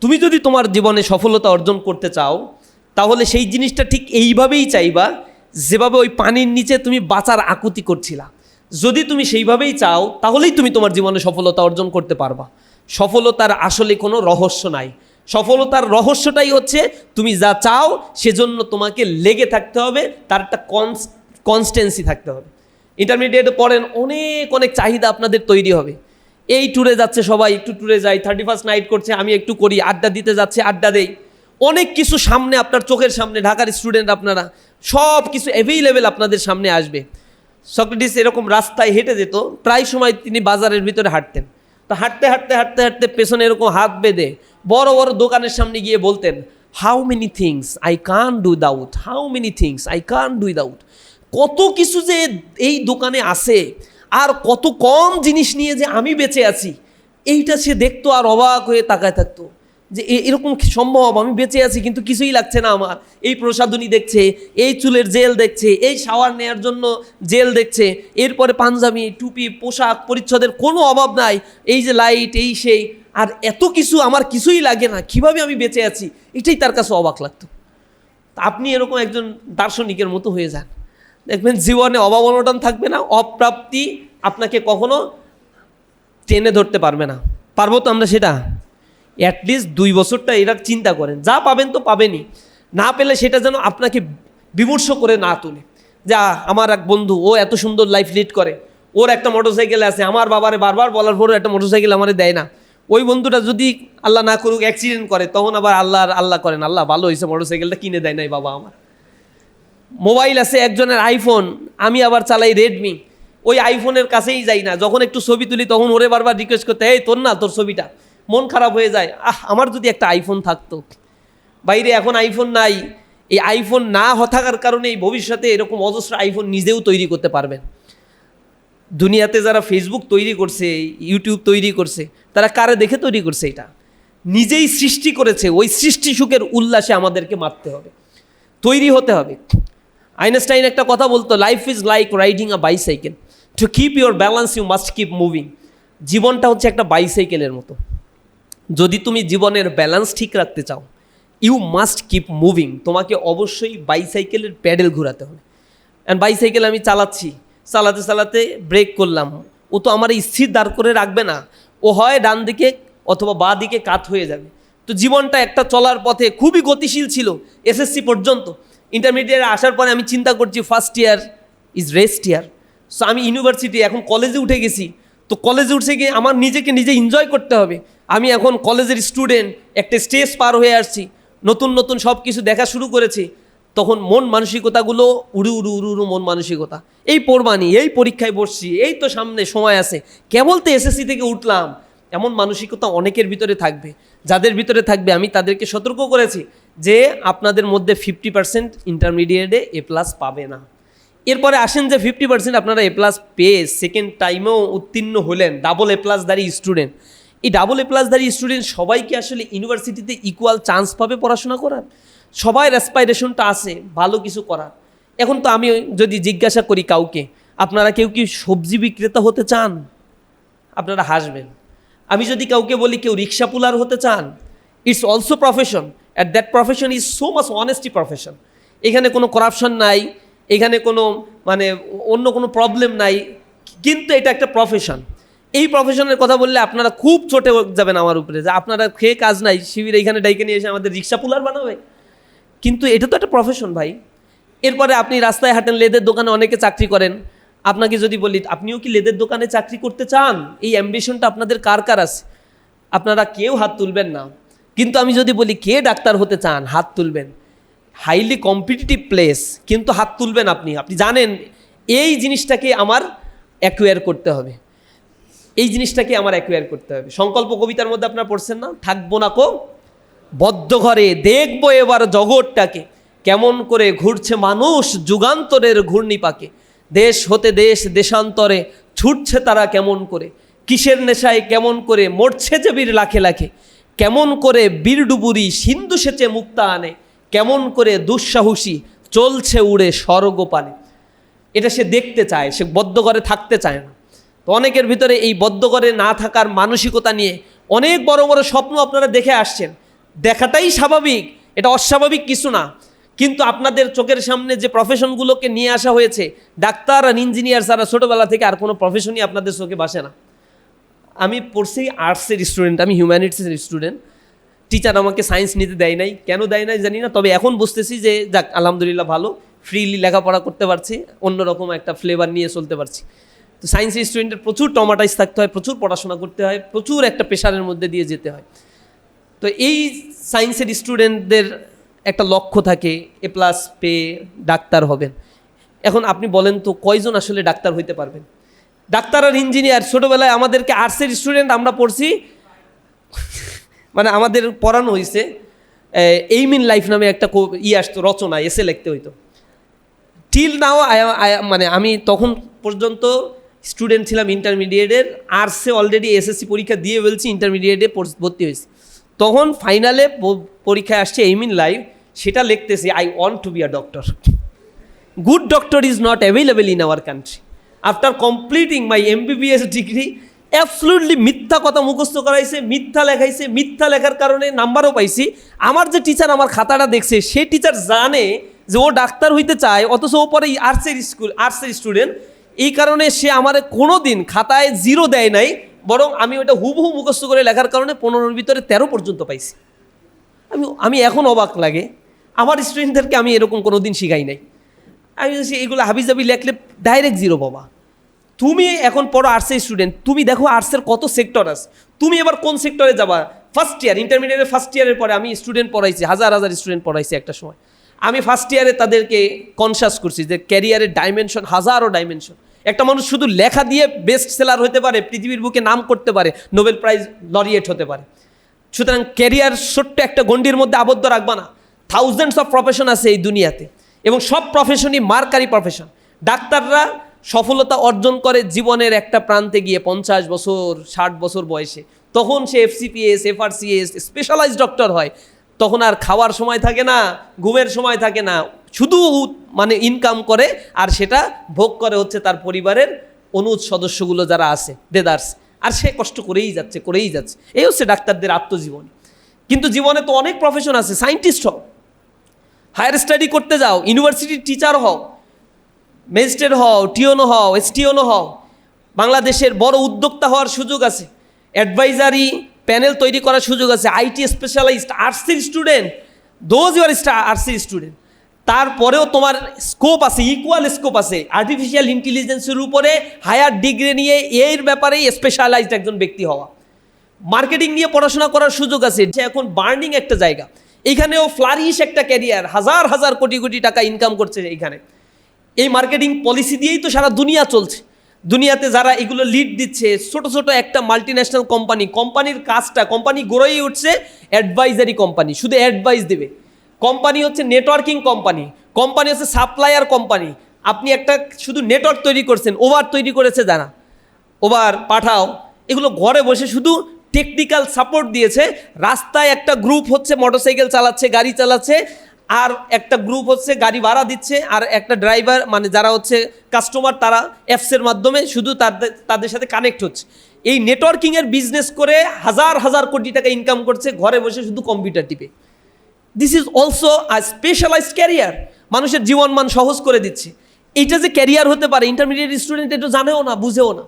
তুমি যদি তোমার জীবনে সফলতা অর্জন করতে চাও, তাহলে সেই জিনিসটা ঠিক এইভাবেই চাইবা যেভাবে ওই পানির নিচে তুমি বাঁচার আকুতি করছিলা। যদি তুমি সেইভাবেই চাও, তাহলেই তুমি তোমার জীবনে সফলতা অর্জন করতে পারবা। সফলতার আসলে কোনো রহস্য নাই। সফলতার রহস্যটাই হচ্ছে তুমি যা চাও সেজন্য তোমাকে লেগে থাকতে হবে, তার একটা কনস্টেন্সি থাকতে হবে। ইন্টারমিডিয়েটে পড়েন, অনেক চাহিদা আপনাদের তৈরি হবে। এই ট্যুরে যাচ্ছে সবাই, একটু ট্যুরে যাই, 31st নাইট করছে, আমি একটু করি, আড্ডা দিতে যাচ্ছে, আড্ডা দেই। অনেক কিছু সামনে, আপনার চোখের সামনে, ঢাকার স্টুডেন্ট আপনারা, সব কিছু অ্যাভেইলেবল আপনাদের সামনে আসবে। সক্রেটিস এরকম রাস্তায় হেঁটে যেত, প্রায় সময় তিনি বাজারের ভিতরে হাঁটতেন। তো হাঁটতে পেছনে এরকম হাত বেঁধে বড় বড় দোকানের সামনে গিয়ে বলতেন, হাউ মেনি থিংস আই কান do without, how many things I কান ডু উইদাউট। কত কিছু যে এই দোকানে আছে, আর কত কম জিনিস নিয়ে যে আমি বেঁচে আছি, এইটা সে দেখতো আর অবাক হয়ে তাকায় থাকতো যে এরকম সম্ভব, আমি বেঁচে আছি কিন্তু কিছুই লাগছে না আমার, এই প্রসাধনী দেখছে, এই চুলের জেল দেখছে, এই শাওয়ার নেওয়ার জন্য জেল দেখছে, এরপরে পাঞ্জাবি টুপি পোশাক পরিচ্ছদের কোনো অভাব নাই, এই যে লাইট এই সেই, আর এত কিছু আমার কিছুই লাগে না, কিভাবে আমি বেঁচে আছি, এটাই তার কাছে অবাক লাগতো। আপনি এরকম একজন দার্শনিকের মতো হয়ে যান, দেখবেন জীবনে অভাব অনটন থাকবে না, অপ্রাপ্তি আপনাকে কখনো টেনে ধরতে পারবে না। পারবো তো আমরা সেটা? অ্যাটলিস্ট 2 বছরটা এরা চিন্তা করেন, যা পাবেন তো পাবেনই, না পেলে সেটা যেন আপনাকে বিমর্ষ করে না তোলে। যা আমার এক বন্ধু, ও এত সুন্দর লাইফ লিড করে, ওর একটা মোটরসাইকেল আছে, আমার বাবারে বারবার বলার পরও একটা মোটরসাইকেল আমারে দেয় না। ওই বন্ধুটা যদি আল্লাহ না করুক অ্যাক্সিডেন্ট করে, তখন আবার আল্লাহ করেন, আল্লাহ ভালো হয়েছে মোটরসাইকেলটা কিনে দেয় নাই বাবা আমার। মোবাইল আছে একজনের আইফোন, আমি আবার চালাই রেডমি, ওই আইফোনের কাছেই যাই না, যখন একটু ছবি তুলি তখন ওরে বারবার রিকোয়েস্ট করতে, এই তোর না তোর ছবিটা, মন খারাপ হয়ে যায়, আমার যদি একটা আইফোন থাকতো। বাইরে এখন আইফোন নাই, এই আইফোন না থাকার কারণে এই ভবিষ্যতে এরকম অজস্র আইফোন নিজেও তৈরি করতে পারবেন। দুনিয়াতে যারা ফেসবুক তৈরি করছে, ইউটিউব তৈরি করছে, তারা কারে দেখে তৈরি করছে? এটা নিজেই সৃষ্টি করেছে। ওই সৃষ্টি সুখের উল্লাসে আমাদেরকে মারতে হবে, তৈরি হতে হবে। আইনস্টাইন একটা কথা বলতো, life is like riding a bicycle, to keep your balance you must keep moving. জীবনটা হচ্ছে একটা বাইসাইকেলের মতো, যদি তুমি জীবনের ব্যালেন্স ঠিক রাখতে চাও, ইউ মাস্ট কিপ মুভিং, তোমাকে অবশ্যই বাইসাইকেলের প্যাডেল ঘোরাতে হবে। অ্যান্ড বাইসাইকেল আমি চালাচ্ছি, চালাতে চালাতে ব্রেক করলাম, ও তো আমার স্থির দাঁড় করে রাখবে না, ও হয় ডান দিকে অথবা বাঁ দিকে কাত হয়ে যাবে। তো জীবনটা একটা চলার পথে খুবই গতিশীল ছিল এসএসসি পর্যন্ত। ইন্টারমিডিয়েটে আসার পরে আমি চিন্তা করছি first year is rest year, so আমি ইউনিভার্সিটি এখন কলেজে উঠে গেছি, তো কলেজে উঠে গিয়ে আমার নিজেকে নিজে এনজয় করতে হবে। আমি এখন কলেজের স্টুডেন্ট, একটা স্টেজ পার হয়ে আসছি, নতুন নতুন সব কিছু দেখা শুরু করেছি। তখন মন মানসিকতাগুলো উড়ু উড়ু উড়ু উড়ু মন মানসিকতা, এই পড়বানি, এই পরীক্ষায় বসছি, এই তো সামনে সময় আছে, কেবল তো এসএসসি থেকে উঠলাম, এমন মানসিকতা অনেকের ভিতরে থাকবে। যাদের ভিতরে থাকবে আমি তাদেরকে সতর্ক করেছি যে আপনাদের মধ্যে 50% ইন্টারমিডিয়েটে A+ পাবে না। এরপরে আসেন যে 50% আপনারা A+ পেয়ে সেকেন্ড টাইমেও উত্তীর্ণ হলেন, ডাবল A+ধারী স্টুডেন্ট। এই ডাবল A+ধারী স্টুডেন্ট সবাইকে আসলে ইউনিভার্সিটিতে ইকুয়াল চান্স পাবে পড়াশোনা করার? সবাই অ্যাসপাইরেশনটা আছে ভালো কিছু করার। এখন তো আমি যদি জিজ্ঞাসা করি কাউকে, আপনারা কেউ কি সবজি বিক্রেতা হতে চান? আপনারা হাসবেন। আমি যদি কাউকে বলি কেউ রিক্সা পুলার হতে চান, it's also profession, at that profession is so much honesty profession. এখানে কোনো করাপশন নাই, এখানে কোনো মানে অন্য কোনো প্রবলেম নাই, কিন্তু এটা একটা প্রফেশন। এই প্রফেশনের কথা বললে আপনারা খুব চটে যাবেন আমার উপরে, যে আপনারা খেয়ে কাজ নাই, শিবির এইখানে ডাইকে নিয়ে এসে আমাদের রিক্সা পুলার বানাবে। কিন্তু এটা তো একটা প্রফেশন ভাই। এরপরে আপনি রাস্তায় হাঁটেন, লেদের দোকানে অনেকে চাকরি করেন, আপনাকে যদি বলি আপনিও কি লেদের দোকানে চাকরি করতে চান, এই অ্যাম্বিশনটা আপনাদের কার কার আছে? আপনারা কেউ হাত তুলবেন না। কিন্তু আমি যদি বলি কে ডাক্তার হতে চান, হাত তুলবেন। হাইলি কম্পিটিটিভ প্লেস, কিন্তু হাত তুলবেন আপনি। আপনি জানেন এই জিনিসটাকে আমার অ্যাকুয়ার করতে হবে, এই জিনিসটাকে আমার অ্যাকুয়ার করতে হবে। সংকল্প কবিতার মধ্যে আপনারা পড়ছেন না, থাকবো না কো বদ্ধ ঘরে, দেখবো এবার জগৎটাকে, কেমন করে ঘুরছে মানুষ যুগান্তরের ঘূর্ণিপাকে। দেশ হতে দেশ দেশান্তরে ছুটছে তারা কেমন করে, কিসের নেশায় কেমন করে মরছে যে বীর লাখে লাখে, কেমন করে বীর ডুবুরি সিন্ধু সেচে মুক্তা আনে, কেমন করে দুঃসাহসী চলছে উড়ে স্বর্গপানে। এটা সে দেখতে চায়, সে বদ্ধ ঘরে থাকতে চায় না। তো অনেকের ভিতরে এই বদ্ধ ঘরে না থাকার মানসিকতা নিয়ে অনেক বড় বড় স্বপ্ন আপনারা দেখে আসছেন, দেখাটাই স্বাভাবিক, এটা অস্বাভাবিক কিছু না। কিন্তু আপনাদের চোখের সামনে যে প্রফেশনগুলোকে নিয়ে আসা হয়েছে, ডাক্তার আর ইঞ্জিনিয়ার ছাড়া ছোটোবেলা থেকে আর কোনো প্রফেশনই আপনাদের চোখে বাসে না। আমি পড়ছি আর্টসের স্টুডেন্ট, আমি হিউম্যানিটিসের স্টুডেন্ট। টিচার আমাকে সায়েন্স নিতে দেয় নাই, কেন দেয় নাই জানি না, তবে এখন বুঝতেছি যে যাক আলহামদুলিল্লাহ ভালো, ফ্রিলি লেখাপড়া করতে পারছি, অন্যরকম একটা ফ্লেভার নিয়ে চলতে পারছি। তো সায়েন্সের স্টুডেন্টের প্রচুর টমাটাইজ থাকতে হয়, প্রচুর পড়াশোনা করতে হয়, প্রচুর একটা প্রেশারের মধ্যে দিয়ে যেতে হয়। তো এই সায়েন্সের স্টুডেন্টদের একটা লক্ষ্য থাকে A+ পেয়ে ডাক্তার হবেন। এখন আপনি বলেন তো কয়জন আসলে ডাক্তার হইতে পারবেন? ডাক্তার আর ইঞ্জিনিয়ার ছোটোবেলায় আমাদেরকে আর্টসের স্টুডেন্ট আমরা পড়ছি, মানে আমাদের পড়ানো হয়েছে এইম ইন লাইফ নামে একটা আসতো, রচনা, এসে লিখতে হইতো। টিল নাও মানে আমি তখন পর্যন্ত স্টুডেন্ট ছিলাম ইন্টারমিডিয়েটের, আর্টসে অলরেডি এসএসসি পরীক্ষা দিয়ে ফেলছি, ইন্টারমিডিয়েটে ভর্তি হয়েছি। তখন ফাইনালে পরীক্ষায় আসছে এইম ইন লাইফ, সেটা লিখতেছি I want to be a doctor. Good doctor is not available in our country. After completing my MBBS degree, absolutely মিথ্যা কথা মুখস্থ করাইছে, মিথ্যা লেখাইছে, মিথ্যা লেখার কারণে নাম্বারও পাইছি। আমার যে টিচার আমার খাতাটা দেখছে, সে টিচার জানে যে ও ডাক্তার হইতে চায়, অথচ ও পরে আর্টসের স্টুডেন্ট। এই কারণে সে আমার কোনো দিন খাতায় 0 দেয় নাই, বরং আমি ওটা হুবহু মুখস্থ করে লেখার কারণে 15-র ভিতরে 13 পর্যন্ত পাইছি। আমি এখন অবাক লাগে, আমার স্টুডেন্টদেরকে আমি এরকম কোনো দিন শিখাই নাই। আমি বলছি এগুলো হাবিজাবি লেখলে ডাইরেক্ট 0 বাবা। তুমি এখন পড়ো আর্টসের স্টুডেন্ট, তুমি দেখো আর্টসের কত সেক্টর আছে, তুমি এবার কোন সেক্টরে যাবা? ফার্স্ট ইয়ার, ইন্টারমিডিয়েটের ফার্স্ট ইয়ারের পরে আমি স্টুডেন্ট পড়াইছি, হাজার স্টুডেন্ট পড়াইছি একটা সময়। আমি ফার্স্ট ইয়ারে তাদেরকে কনসাস করছি যে ক্যারিয়ারের ডাইমেনশন, হাজারো ডাইমেনশন। একটা মানুষ শুধু লেখা দিয়ে বেস্ট সেলার হতে পারে, পৃথিবীর বুকে নাম করতে পারে, নোবেল প্রাইজ লরিয়েট হতে পারে। সুতরাং ক্যারিয়ার ছোট্ট একটা গণ্ডির মধ্যে আবদ্ধ রাখবা না। থাউজেন্ডস অফ প্রফেশন আছে এই দুনিয়াতে, এবং সব প্রফেশনই মার্কারি প্রফেশন। ডাক্তাররা সফলতা অর্জন করে জীবনের একটা প্রান্তে গিয়ে 50 বছর 60 বছর বয়সে, তখন সে FCPS, FRCS স্পেশালাইজড ডক্টর হয়। তখন আর খাওয়ার সময় থাকে না, ঘুমের সময় থাকে না, শুধু মানে ইনকাম করে, আর সেটা ভোগ করে হচ্ছে তার পরিবারের অনুজ সদস্যগুলো যারা আছে, দেদার্স। আর সে কষ্ট করেই যাচ্ছে। এই হচ্ছে ডাক্তারদের আত্মজীবন। কিন্তু জীবনে তো অনেক প্রফেশন আছে। সায়েন্টিস্ট হও, হায়ার স্টাডি করতে যাও, ইউনিভার্সিটির টিচার হও, ম্যাজিস্ট্রেট হও, টিওনো হও, STOনো হও, বাংলাদেশের বড় উদ্যোক্তা হওয়ার সুযোগ আছে, অ্যাডভাইজারি প্যানেল তৈরি করার সুযোগ আছে, IT স্পেশালাইজড, আর্টসের স্টুডেন্ট, দোজ ইউর আর্টসের স্টুডেন্ট। তারপরেও তোমার স্কোপ আছে, ইকুয়াল স্কোপ আছে আর্টিফিশিয়াল ইন্টেলিজেন্সের উপরে হায়ার ডিগ্রি নিয়ে এর ব্যাপারেই স্পেশালাইজড একজন ব্যক্তি হওয়া। মার্কেটিং নিয়ে পড়াশোনা করার সুযোগ আছে, যে এখন বার্নিং একটা জায়গা। এইখানেও ফ্লারিশ একটা ক্যারিয়ার, হাজার কোটি টাকা ইনকাম করছে এইখানে। এই মার্কেটিং পলিসি দিয়েই তো সারা দুনিয়া চলছে। দুনিয়াতে যারা এগুলো লিড দিচ্ছে, ছোট একটা মাল্টিন্যাশনাল কোম্পানির কাজটা, কোম্পানি গড়েই উঠছে অ্যাডভাইজারি কোম্পানি, শুধু অ্যাডভাইস দেবে। কোম্পানি হচ্ছে নেটওয়ার্কিং কোম্পানি হচ্ছে সাপ্লায়ার কোম্পানি। আপনি একটা শুধু নেটওয়ার্ক তৈরি করছেন, ওভার তৈরি করেছে যারা, ওভার পাঠাও, এগুলো ঘরে বসে শুধু টেকনিক্যাল সাপোর্ট দিয়েছে। রাস্তায় একটা গ্রুপ হচ্ছে মোটরসাইকেল চালাচ্ছে, গাড়ি চালাচ্ছে, আর একটা গ্রুপ হচ্ছে গাড়ি ভাড়া দিচ্ছে, আর একটা ড্রাইভার মানে যারা হচ্ছে কাস্টমার, তারা অ্যাপসের মাধ্যমে শুধু তাদের সাথে কানেক্ট হচ্ছে। এই নেটওয়ার্কিংয়ের বিজনেস করে হাজার কোটি টাকা ইনকাম করছে ঘরে বসে শুধু কম্পিউটার টিপে। This is also a specialised career, মানুষের জীবনমান সহজ করে দিচ্ছে। এইটা যে ক্যারিয়ার হতে পারে, ইন্টারমিডিয়েট স্টুডেন্ট এটা জানেও না, বুঝেও না।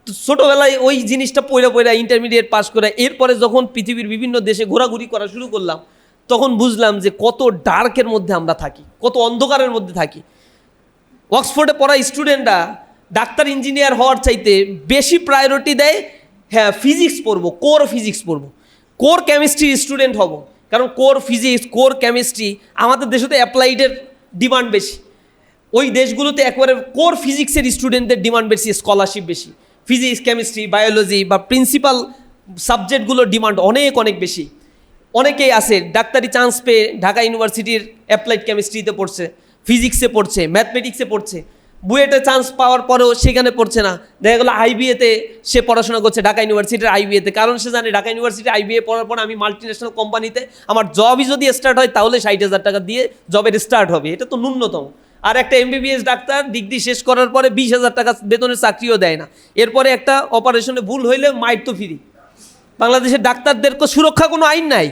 তো ছোটোবেলায় ওই জিনিসটা পড়া ইন্টারমিডিয়েট পাস করে, এরপরে যখন পৃথিবীর বিভিন্ন দেশে ঘোরাঘুরি করা শুরু করলাম, তখন বুঝলাম যে কত ডার্কের মধ্যে আমরা থাকি, কত অন্ধকারের মধ্যে থাকি। অক্সফোর্ডে পড়া স্টুডেন্টরা ডাক্তার ইঞ্জিনিয়ার হওয়ার চাইতে বেশি প্রায়োরিটি দেয়, হ্যাঁ ফিজিক্স পড়বো, কোর ফিজিক্স পড়বো, কোর কেমিস্ট্রির স্টুডেন্ট হব। কারণ কোর ফিজিক্স, কোর কেমিস্ট্রি আমাদের দেশে তো অ্যাপ্লাইডের ডিমান্ড বেশি। ওই দেশগুলোতে একবারে কোর ফিজিক্সের স্টুডেন্টদের ডিমান্ড বেশি, স্কলারশিপ বেশি। ফিজিক্স, কেমিস্ট্রি, বায়োলজি বা প্রিন্সিপাল সাবজেক্টগুলোর ডিমান্ড অনেক বেশি। অনেকেই আছে ডাক্তারি চান্স পেয়ে ঢাকা ইউনিভার্সিটির অ্যাপ্লাইড কেমিস্ট্রিতে পড়ছে, ফিজিক্সে পড়ছে, ম্যাথমেটিক্সে পড়ছে। বুয়েটে চান্স পাওয়ার পরেও সেখানে পড়ছে না, দেখা গেলো IBA-তে সে পড়াশোনা করছে, ঢাকা ইউনিভার্সিটির IBA-তে। কারণ সে জানে ঢাকা ইউনিভার্সিটির IBA পড়ার পর আমি মাল্টিন্যাশনাল কোম্পানিতে আমার জবই যদি স্টার্ট হয়, তাহলে 60,000 টাকা দিয়ে জবের স্টার্ট হবে, এটা তো ন্যূনতম। আর একটা MBBS ডাক্তার ডিগ্রি শেষ করার পরে 20,000 টাকা বেতনের চাকরিও দেয় না। এরপরে একটা অপারেশনে ভুল হইলে মাইর তো ফ্রি। বাংলাদেশের ডাক্তারদেরকে সুরক্ষা কোনো আইন নাই।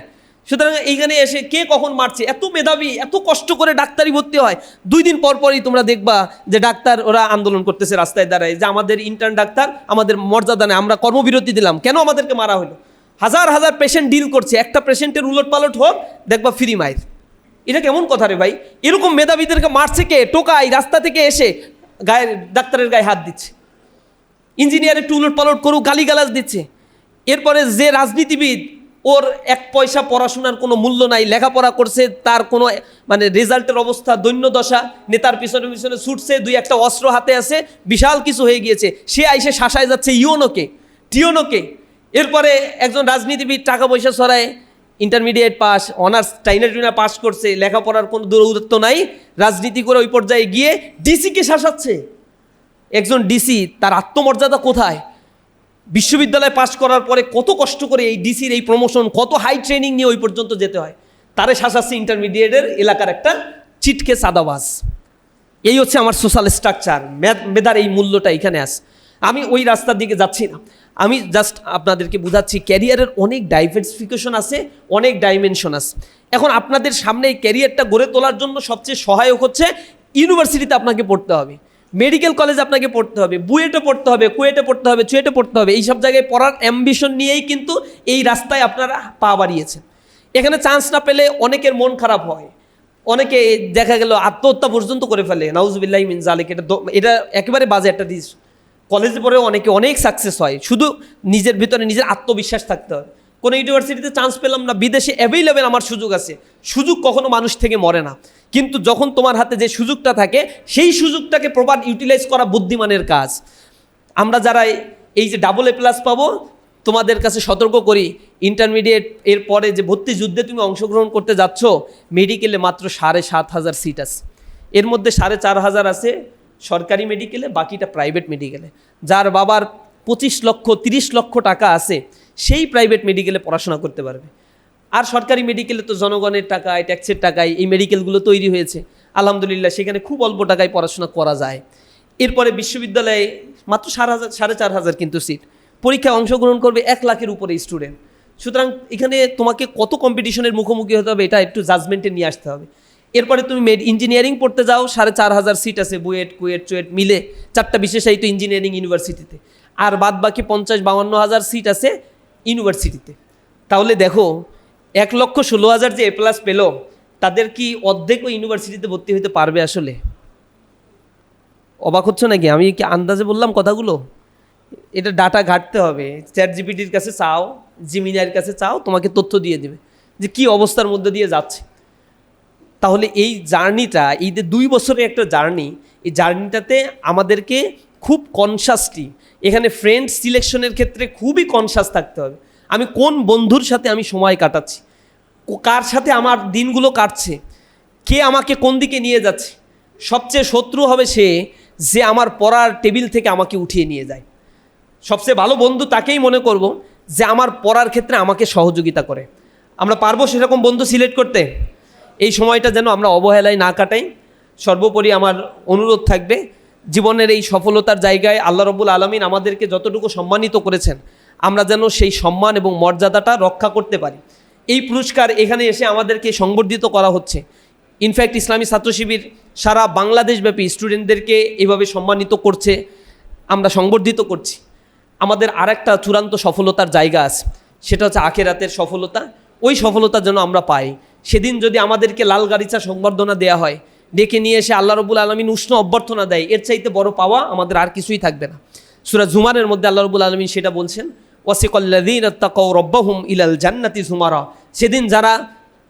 সুতরাং এইখানে এসে কে কখন মারছে, এত মেধাবী, এত কষ্ট করে ডাক্তারি ভর্তি হয়, 2 দিন পরই তোমরা দেখবা যে ডাক্তার ওরা আন্দোলন করতেছে রাস্তায় দাঁড়ায়, যে আমাদের ইন্টার্ন ডাক্তার আমাদের মর্যাদা নেই, আমরা কর্মবিরতি দিলাম, কেন আমাদেরকে মারা হলো। হাজার পেশেন্ট ডিল করছে, একটা পেশেন্টের উলট পালট হোক, দেখবা ফ্রি মাইর। এটা কেমন কথা রে ভাই? এরকম মেধাবীদেরকে মারছে কে? টোকাই রাস্তা থেকে এসে ডাক্তারের গায়ে হাত দিচ্ছে, ইঞ্জিনিয়ার একটু উলট পালট করুক গালিগালাজ দিচ্ছে। এরপরে যে রাজনীতিবিদ, ওর 1 পয়সা পড়াশোনার কোনো মূল্য নাই, লেখাপড়া করছে, তার কোনো মানে রেজাল্টের অবস্থা দৈন্যদশা, নেতার পিছনে ছুটছে, 2-1টা অস্ত্র হাতে আছে, বিশাল কিছু হয়ে গিয়েছে, সে আইসে শাসায় যাচ্ছে ইউনোকে, টিওনোকে। এরপরে একজন রাজনীতিবিদ টাকা পয়সা ছড়ায়, ইন্টারমিডিয়েট পাস, অনার্স টাইনার পাস করছে, লেখাপড়ার কোনো দূরত্ব নাই, রাজনীতি করে ওই পর্যায়ে গিয়ে ডিসিকে শাসাচ্ছে। একজন ডিসি, তার আত্মমর্যাদা কোথায়? বিশ্ববিদ্যালয়ে পাশ করার পরে কত কষ্ট করে এই ডিসির এই প্রমোশন, কত হাই ট্রেনিং নিয়ে ওই পর্যন্ত যেতে হয়, তারে শাসাচ্ছে ইন্টারমিডিয়েটের এলাকার একটা চিটকে সাদাবাজ। এই হচ্ছে আমার সোশ্যাল স্ট্রাকচার, মেধার এই মূল্যটা এখানে আছে। আমি ওই রাস্তার দিকে যাচ্ছি না, আমি জাস্ট আপনাদেরকে বোঝাচ্ছি ক্যারিয়ারের অনেক ডাইভার্সিফিকেশন আছে, অনেক ডাইমেনশন আছে। এখন আপনাদের সামনে এই ক্যারিয়ারটা গড়ে তোলার জন্য সবচেয়ে সহায়ক হচ্ছে ইউনিভার্সিটিতে আপনাকে পড়তে হবে, মেডিকেল কলেজ আপনাকে পড়তে হবে, বুয়েটে পড়তে হবে, কুয়েটে পড়তে হবে, চুয়েটে পড়তে হবে। এইসব জায়গায় পড়ার অ্যাম্বিশন নিয়েই কিন্তু এই রাস্তায় আপনারা পা বাড়িয়েছেন। এখানে চান্স না পেলে অনেকের মন খারাপ হয়, অনেকে দেখা গেল আত্মহত্যা পর্যন্ত করে ফেলে, নাউজুবিল্লাহি মিন যালিক। এটা একেবারে বাজে একটা দিস। কলেজে পড়েও অনেকে অনেক সাকসেস হয়, শুধু নিজের ভিতরে নিজের আত্মবিশ্বাস থাকতে হবে। কোনো ইউনিভার্সিটিতে চান্স পেলাম না, বিদেশে অ্যাভেলেবেল আমার সুযোগ আছে। সুযোগ কখনো মানুষ থেকে মরে না, কিন্তু যখন তোমার হাতে যে সুযোগটা থাকে সেই সুযোগটাকে প্রপার ইউটিলাইজ করা বুদ্ধিমানের কাজ। আমরা যারা এই যে AA+ পাবো, তোমাদের কাছে সতর্ক করি, ইন্টারমিডিয়েট এর পরে যে ভর্তি যুদ্ধে তুমি অংশগ্রহণ করতে যাচ্ছ, মেডিকেলে মাত্র 7,500 সিট আছে। এর মধ্যে 4,500 আছে সরকারি মেডিকেলে, বাকিটা প্রাইভেট মেডিকেলে। যার বাবার 25 লক্ষ 30 লক্ষ টাকা আছে, সেই প্রাইভেট মেডিকেলে পড়াশোনা করতে পারবে। আর সরকারি মেডিকেলে তো জনগণের টাকায়, ট্যাক্সের টাকায় এই মেডিকেলগুলো তৈরি হয়েছে, আলহামদুলিল্লাহ সেখানে খুব অল্প টাকায় পড়াশোনা করা যায়। এরপরে বিশ্ববিদ্যালয়ে মাত্র 4,500 কিন্তু সিট, পরীক্ষায় অংশগ্রহণ করবে 1 লাখের উপরে স্টুডেন্ট। সুতরাং এখানে তোমাকে কত কম্পিটিশনের মুখোমুখি হতে হবে, এটা একটু জাজমেন্টে নিয়ে আসতে হবে। এরপরে তুমি ইঞ্জিনিয়ারিং পড়তে যাও, 4,500 সিট আছে বুয়েট, কুয়েট, চুয়েট মিলে 4টা বিশেষায়িত ইঞ্জিনিয়ারিং ইউনিভার্সিটিতে, আর বাদ বাকি 50-52 হাজার সিট আছে ইউনিভার্সিটিতে। তাহলে দেখো 1,16,000 যে A+ পেল, তাদের কি অর্ধেকও ইউনিভার্সিটিতে ভর্তি হতে পারবে? আসলে অবাক হচ্ছে নাকি? আমি কি আন্দাজে বললাম কথাগুলো? এটা ডাটা ঘাটতে হবে, ChatGPTর কাছে চাও, জিমিনাইয়ের কাছে চাও, তোমাকে তথ্য দিয়ে দেবে যে কি অবস্থার মধ্যে দিয়ে যাচ্ছে। তাহলে এই জার্নিটা, এই যে 2 বছরের একটা জার্নি, এই জার্নিটাতে আমাদেরকে খুব কনসাসলি এখানে ফ্রেন্ড সিলেকশনের ক্ষেত্রে খুবই কনসাস থাকতে হবে। আমি কোন বন্ধুর সাথে আমি সময় কাটাচ্ছি, কার সাথে আমার দিনগুলো কাটছে, কে আমাকে কোন দিকে নিয়ে যাচ্ছে। সবচেয়ে শত্রু হবে সে যে আমার পড়ার টেবিল থেকে আমাকে উঠিয়ে নিয়ে যায়। সবচেয়ে ভালো বন্ধু তাকেই মনে করব যে আমার পড়ার ক্ষেত্রে আমাকে সহযোগিতা করে। আমরা পারবো সেরকম বন্ধু সিলেক্ট করতে? এই সময়টা যেন আমরা অবহেলায় না কাটাই। সর্বোপরি আমার অনুরোধ থাকবে, জীবনের এই সফলতার জায়গায় আল্লাহ রাব্বুল আলামিন আমাদেরকে যতটুকু সম্মানিত করেছেন, আমরা যেন সেই সম্মান এবং মর্যাদাটা রক্ষা করতে পারি। এই পুরস্কার এখানে এসে আমাদেরকে সংবর্ধিত করা হচ্ছে। ইনফ্যাক্ট ইসলামী ছাত্র শিবির সারা বাংলাদেশব্যাপী স্টুডেন্টদেরকে এইভাবে সম্মানিত করছে, আমরা সংবর্ধিত করছি। আমাদের আরেকটা চূড়ান্ত সফলতার জায়গা আছে, সেটা হচ্ছে আখিরাতের সফলতা। ওই সফলতা যেন আমরা পাই। সেদিন যদি আমাদেরকে লাল গালিচা সংবর্ধনা দেওয়া হয়, ডেকে নিয়ে এসে আল্লাহ রাব্বুল আলামিন উষ্ণ অভ্যর্থনা দেয়, এর চাইতে বড় পাওয়া আমাদের আর কিছুই থাকবে না। সূরা জুমারের মধ্যে আল্লাহ রাব্বুল আলামিন সেটা বলছেন, ওয়াসিকাল্লাযীনা তাকাউ রাব্বাহুম ইলাল জান্নাতি যুমারা। সেদিন যারা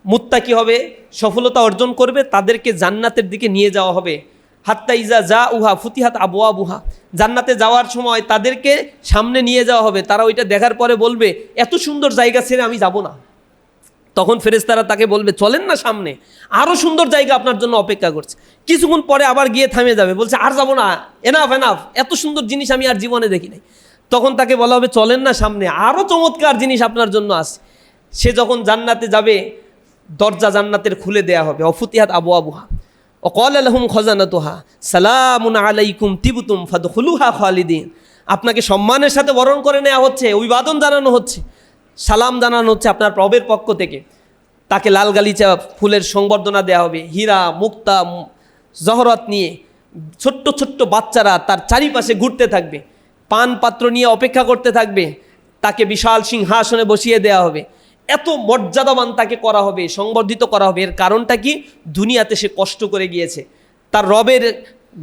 মুত্তাকি হবে, সফলতা অর্জন করবে, তাদেরকে জান্নাতের দিকে নিয়ে যাওয়া হবে। হাত্তা ইজা যা উহা ফুতিহাত আবওয়াবুহা। জান্নাতে যাওয়ার সময় তাদেরকে সামনে নিয়ে যাওয়া হবে, তারা ওইটা দেখার পরে বলবে এত সুন্দর জায়গা ছেড়ে আমি যাব না। তখন ফেরেশতারা তাকে বলবে চলেন না সামনে, আরও সুন্দর জায়গা আপনার জন্য অপেক্ষা করছে। কিছুক্ষণ পরে আবার গিয়ে থামে যাবে, বলছে আর যাব না, এনাফ এনাফ, এত সুন্দর জিনিস আমি আর জীবনে দেখি নাই। তখন তাকে বলা হবে চলেন না সামনে, আরও চমৎকার জিনিস আপনার জন্য আছে। সে যখন জান্নাতে যাবে, দরজা জান্নাতের খুলে দেয়া হবে, অফুতিহাত আবওয়াবুহা ওয়াকালা লাহুম খাজানাতুহা সালামুন আলাইকুম তিবতুম ফাদখুলুহা খালিদিন। আপনাকে সম্মানের সাথে বরণ করে নেওয়া হচ্ছে, অভিবাদন জানানো হচ্ছে, সালাম জানানো হচ্ছে আপনার প্রভের পক্ষ থেকে। তাকে লাল গালিচা ফুলের সংবর্ধনা দেওয়া হবে, হীরা মুক্তা জহরত নিয়ে ছোট্ট ছোট্ট বাচ্চারা তার চারিপাশে ঘুরতে থাকবে, পান পাত্র নিয়ে অপেক্ষা করতে থাকবে। তাকে বিশাল সিংহাসনে বসিয়ে দেওয়া হবে, এত মর্যাদাবান তাকে করা হবে, সংবর্ধিত করা হবে। এর কারণটা কি? দুনিয়াতে সে কষ্ট করে গিয়েছে, তার রবের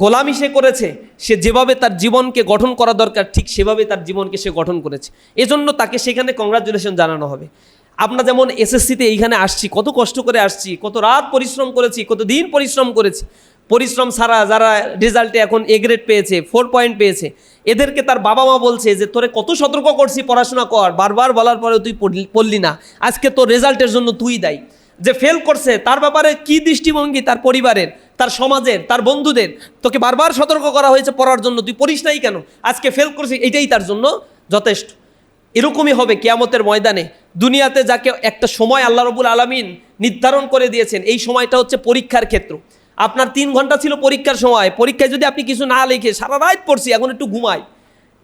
গোলামি সে করেছে, সে যেভাবে তার জীবনকে গঠন করা দরকার ঠিক সেভাবে তার জীবনকে সে গঠন করেছে। এজন্য তাকে সেখানে কংগ্রাচুলেশন জানানো হবে। আমরা যেমন এসএসসিতে এইখানে আসছি, কত কষ্ট করে আসছি, কত রাত পরিশ্রম করেছি, কত দিন পরিশ্রম করেছি। পরিশ্রম ছাড়া যারা রেজাল্টে এখন A গ্রেড পেয়েছে, 4 পয়েন্ট পেয়েছে, এদেরকে তার বাবা মা বলছে যে তোরে কত সতর্ক করছি, পড়াশোনা কর, বারবার বলার পরেও তুই পড়লি না, আজকে তোর রেজাল্টের জন্য তুই দায়ী। যে ফেল করছে তার ব্যাপারে কি দৃষ্টিভঙ্গি তার পরিবারের, তার সমাজের, তার বন্ধুদের? তোকে বারবার সতর্ক করা হয়েছে পড়ার জন্য, তুই পড়িস নাই কেন? আজকে ফেল করছিস, এটাই তার জন্য যথেষ্ট। এরকমই হবে কিয়ামতের ময়দানে। দুনিয়াতে যাকে একটা সময় আল্লাহ রাব্বুল আলামিন নির্ধারণ করে দিয়েছেন, এই সময়টা হচ্ছে পরীক্ষার ক্ষেত্র। আপনার 3 ঘন্টা ছিল পরীক্ষার সময়, পরীক্ষায় যদি আপনি কিছু না লিখে সারা রাত পড়ছি এখন একটু ঘুমাই,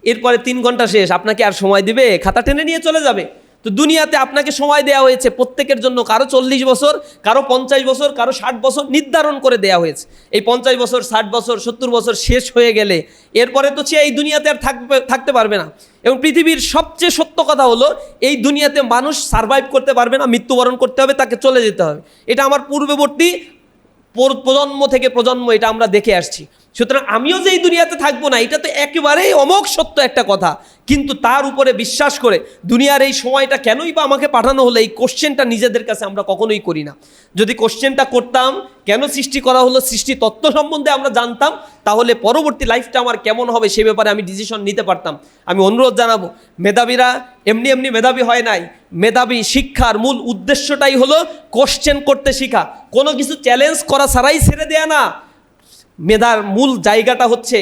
এরপরে 3 ঘন্টা শেষ, আপনাকে আর সময় দিবে? খাতা টেনে নিয়ে চলে যাবে। তো দুনিয়াতে আপনাকে সময় দেওয়া হয়েছে প্রত্যেকের জন্য, কারো 40 বছর, কারো 50 বছর, কারো 60 বছর নির্ধারণ করে দেওয়া হয়েছে। এই 50 বছর, 60 বছর, 70 বছর শেষ হয়ে গেলে এরপরে তো সে এই দুনিয়াতে আর থাকতে পারবে না। এবং পৃথিবীর সবচেয়ে সত্য কথা হলো, এই দুনিয়াতে মানুষ সারভাইভ করতে পারবে না, মৃত্যুবরণ করতে হবে, তাকে চলে যেতে হবে। এটা আমার পূর্ববর্তী প্রজন্ম থেকে প্রজন্ম এটা আমরা দেখে আসছি। সুতরাং আমিও যে এই দুনিয়াতে থাকবো না, এটা তো একেবারেই অমোঘ সত্য একটা কথা। কিন্তু তার উপরে বিশ্বাস করে দুনিয়ার এই সময়টা কেনই বা আমাকে পাঠানো হলো, এই কোশ্চেনটা নিজেদের কাছে আমরা কখনোই করি না। যদি কোশ্চেনটা করতাম, কেন সৃষ্টি করা হলো, সৃষ্টি তত্ত্ব সম্বন্ধে আমরা জানতাম, তাহলে পরবর্তী লাইফটা আমার কেমন হবে সে ব্যাপারে আমি ডিসিশন নিতে পারতাম। আমি অনুরোধ জানাবো, মেধাবীরা এমনি এমনি মেধাবী হয় নাই। মেধাবী শিক্ষার মূল উদ্দেশ্যটাই হলো কোশ্চেন করতে শেখা, কোনো কিছু চ্যালেঞ্জ করা ছাড়াই ছেড়ে দেয়া না। মেধার মূল জায়গাটা হচ্ছে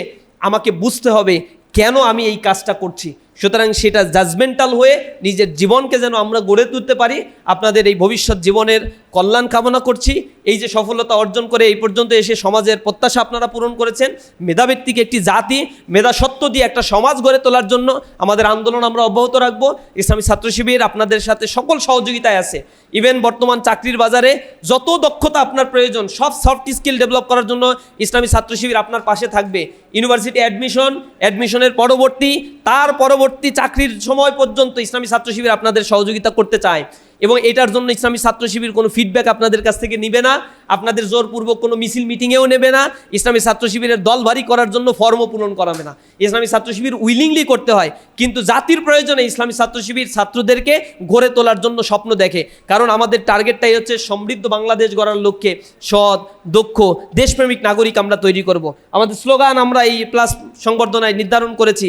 আমাকে বুঝতে হবে কেন আমি এই কাজটা করছি। সুতরাং সেটা জাজমেন্টাল হয়ে নিজের জীবনকে যেন আমরা গড়ে তুলতে পারি। আপনাদের এই ভবিষ্যৎ জীবনের কল্যাণ কামনা করছি। এই যে সফলতা অর্জন করে এই পর্যন্ত এসে সমাজের প্রত্যাশা আপনারা পূরণ করেছেন, মেধাভিত্তিক একটি জাতি, মেধাসত্ব দিয়ে একটা সমাজ গড়ে তোলার জন্য আমাদের আন্দোলন আমরা অব্যাহত রাখবো। ইসলামী ছাত্র শিবির আপনাদের সাথে সকল সহযোগিতায় আছে। ইভেন বর্তমান চাকরির বাজারে যত দক্ষতা আপনার প্রয়োজন, সব সফট স্কিল ডেভেলপ করার জন্য ইসলামী ছাত্র শিবির আপনার পাশে থাকবে। ইউনিভার্সিটি অ্যাডমিশনের পরবর্তী, তার পরবর্তী চাকরির সময় পর্যন্ত ইসলামী ছাত্র শিবির আপনাদের সহযোগিতা করতে চায়। এবং এটার জন্য ইসলামী ছাত্র শিবির কোনো ফিডব্যাক আপনাদের কাছ থেকে নিবে না, আপনাদের জোরপূর্বক কোনো মিছিল মিটিংয়েও নেবে না। ইসলামী ছাত্র শিবিরের দল ভারী করার জন্য ফর্মও পূরণ করাবে না। ইসলামী ছাত্র শিবির উইলিংলি করতে হয়, কিন্তু জাতির প্রয়োজনে ইসলামী ছাত্র শিবির ছাত্রদেরকে গড়ে তোলার জন্য স্বপ্ন দেখে। কারণ আমাদের টার্গেটটাই হচ্ছে সমৃদ্ধ বাংলাদেশ গড়ার লক্ষ্যে সৎ, দক্ষ, দেশপ্রেমিক নাগরিক আমরা তৈরি করব। আমাদের স্লোগান আমরা এই প্লাস সংবর্ধনায় নির্ধারণ করেছি,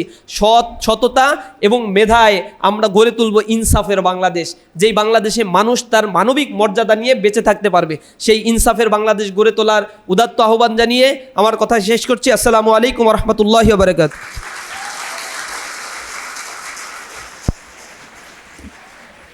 সততা এবং মেধায় আমরা গড়ে তুলব ইনসাফের বাংলাদেশ। যেই বাংলাদেশে মানুষ তার মানবিক মর্যাদা নিয়ে বেঁচে থাকতে পারবে, সেই ইনসাফের বাংলাদেশ গড়ে তোলার উদাত্ত আহ্বান জানিয়ে আমার কথা শেষ করছি। আসসালামু আলাইকুম ওয়া রাহমাতুল্লাহি ওয়া বারাকাতুহু।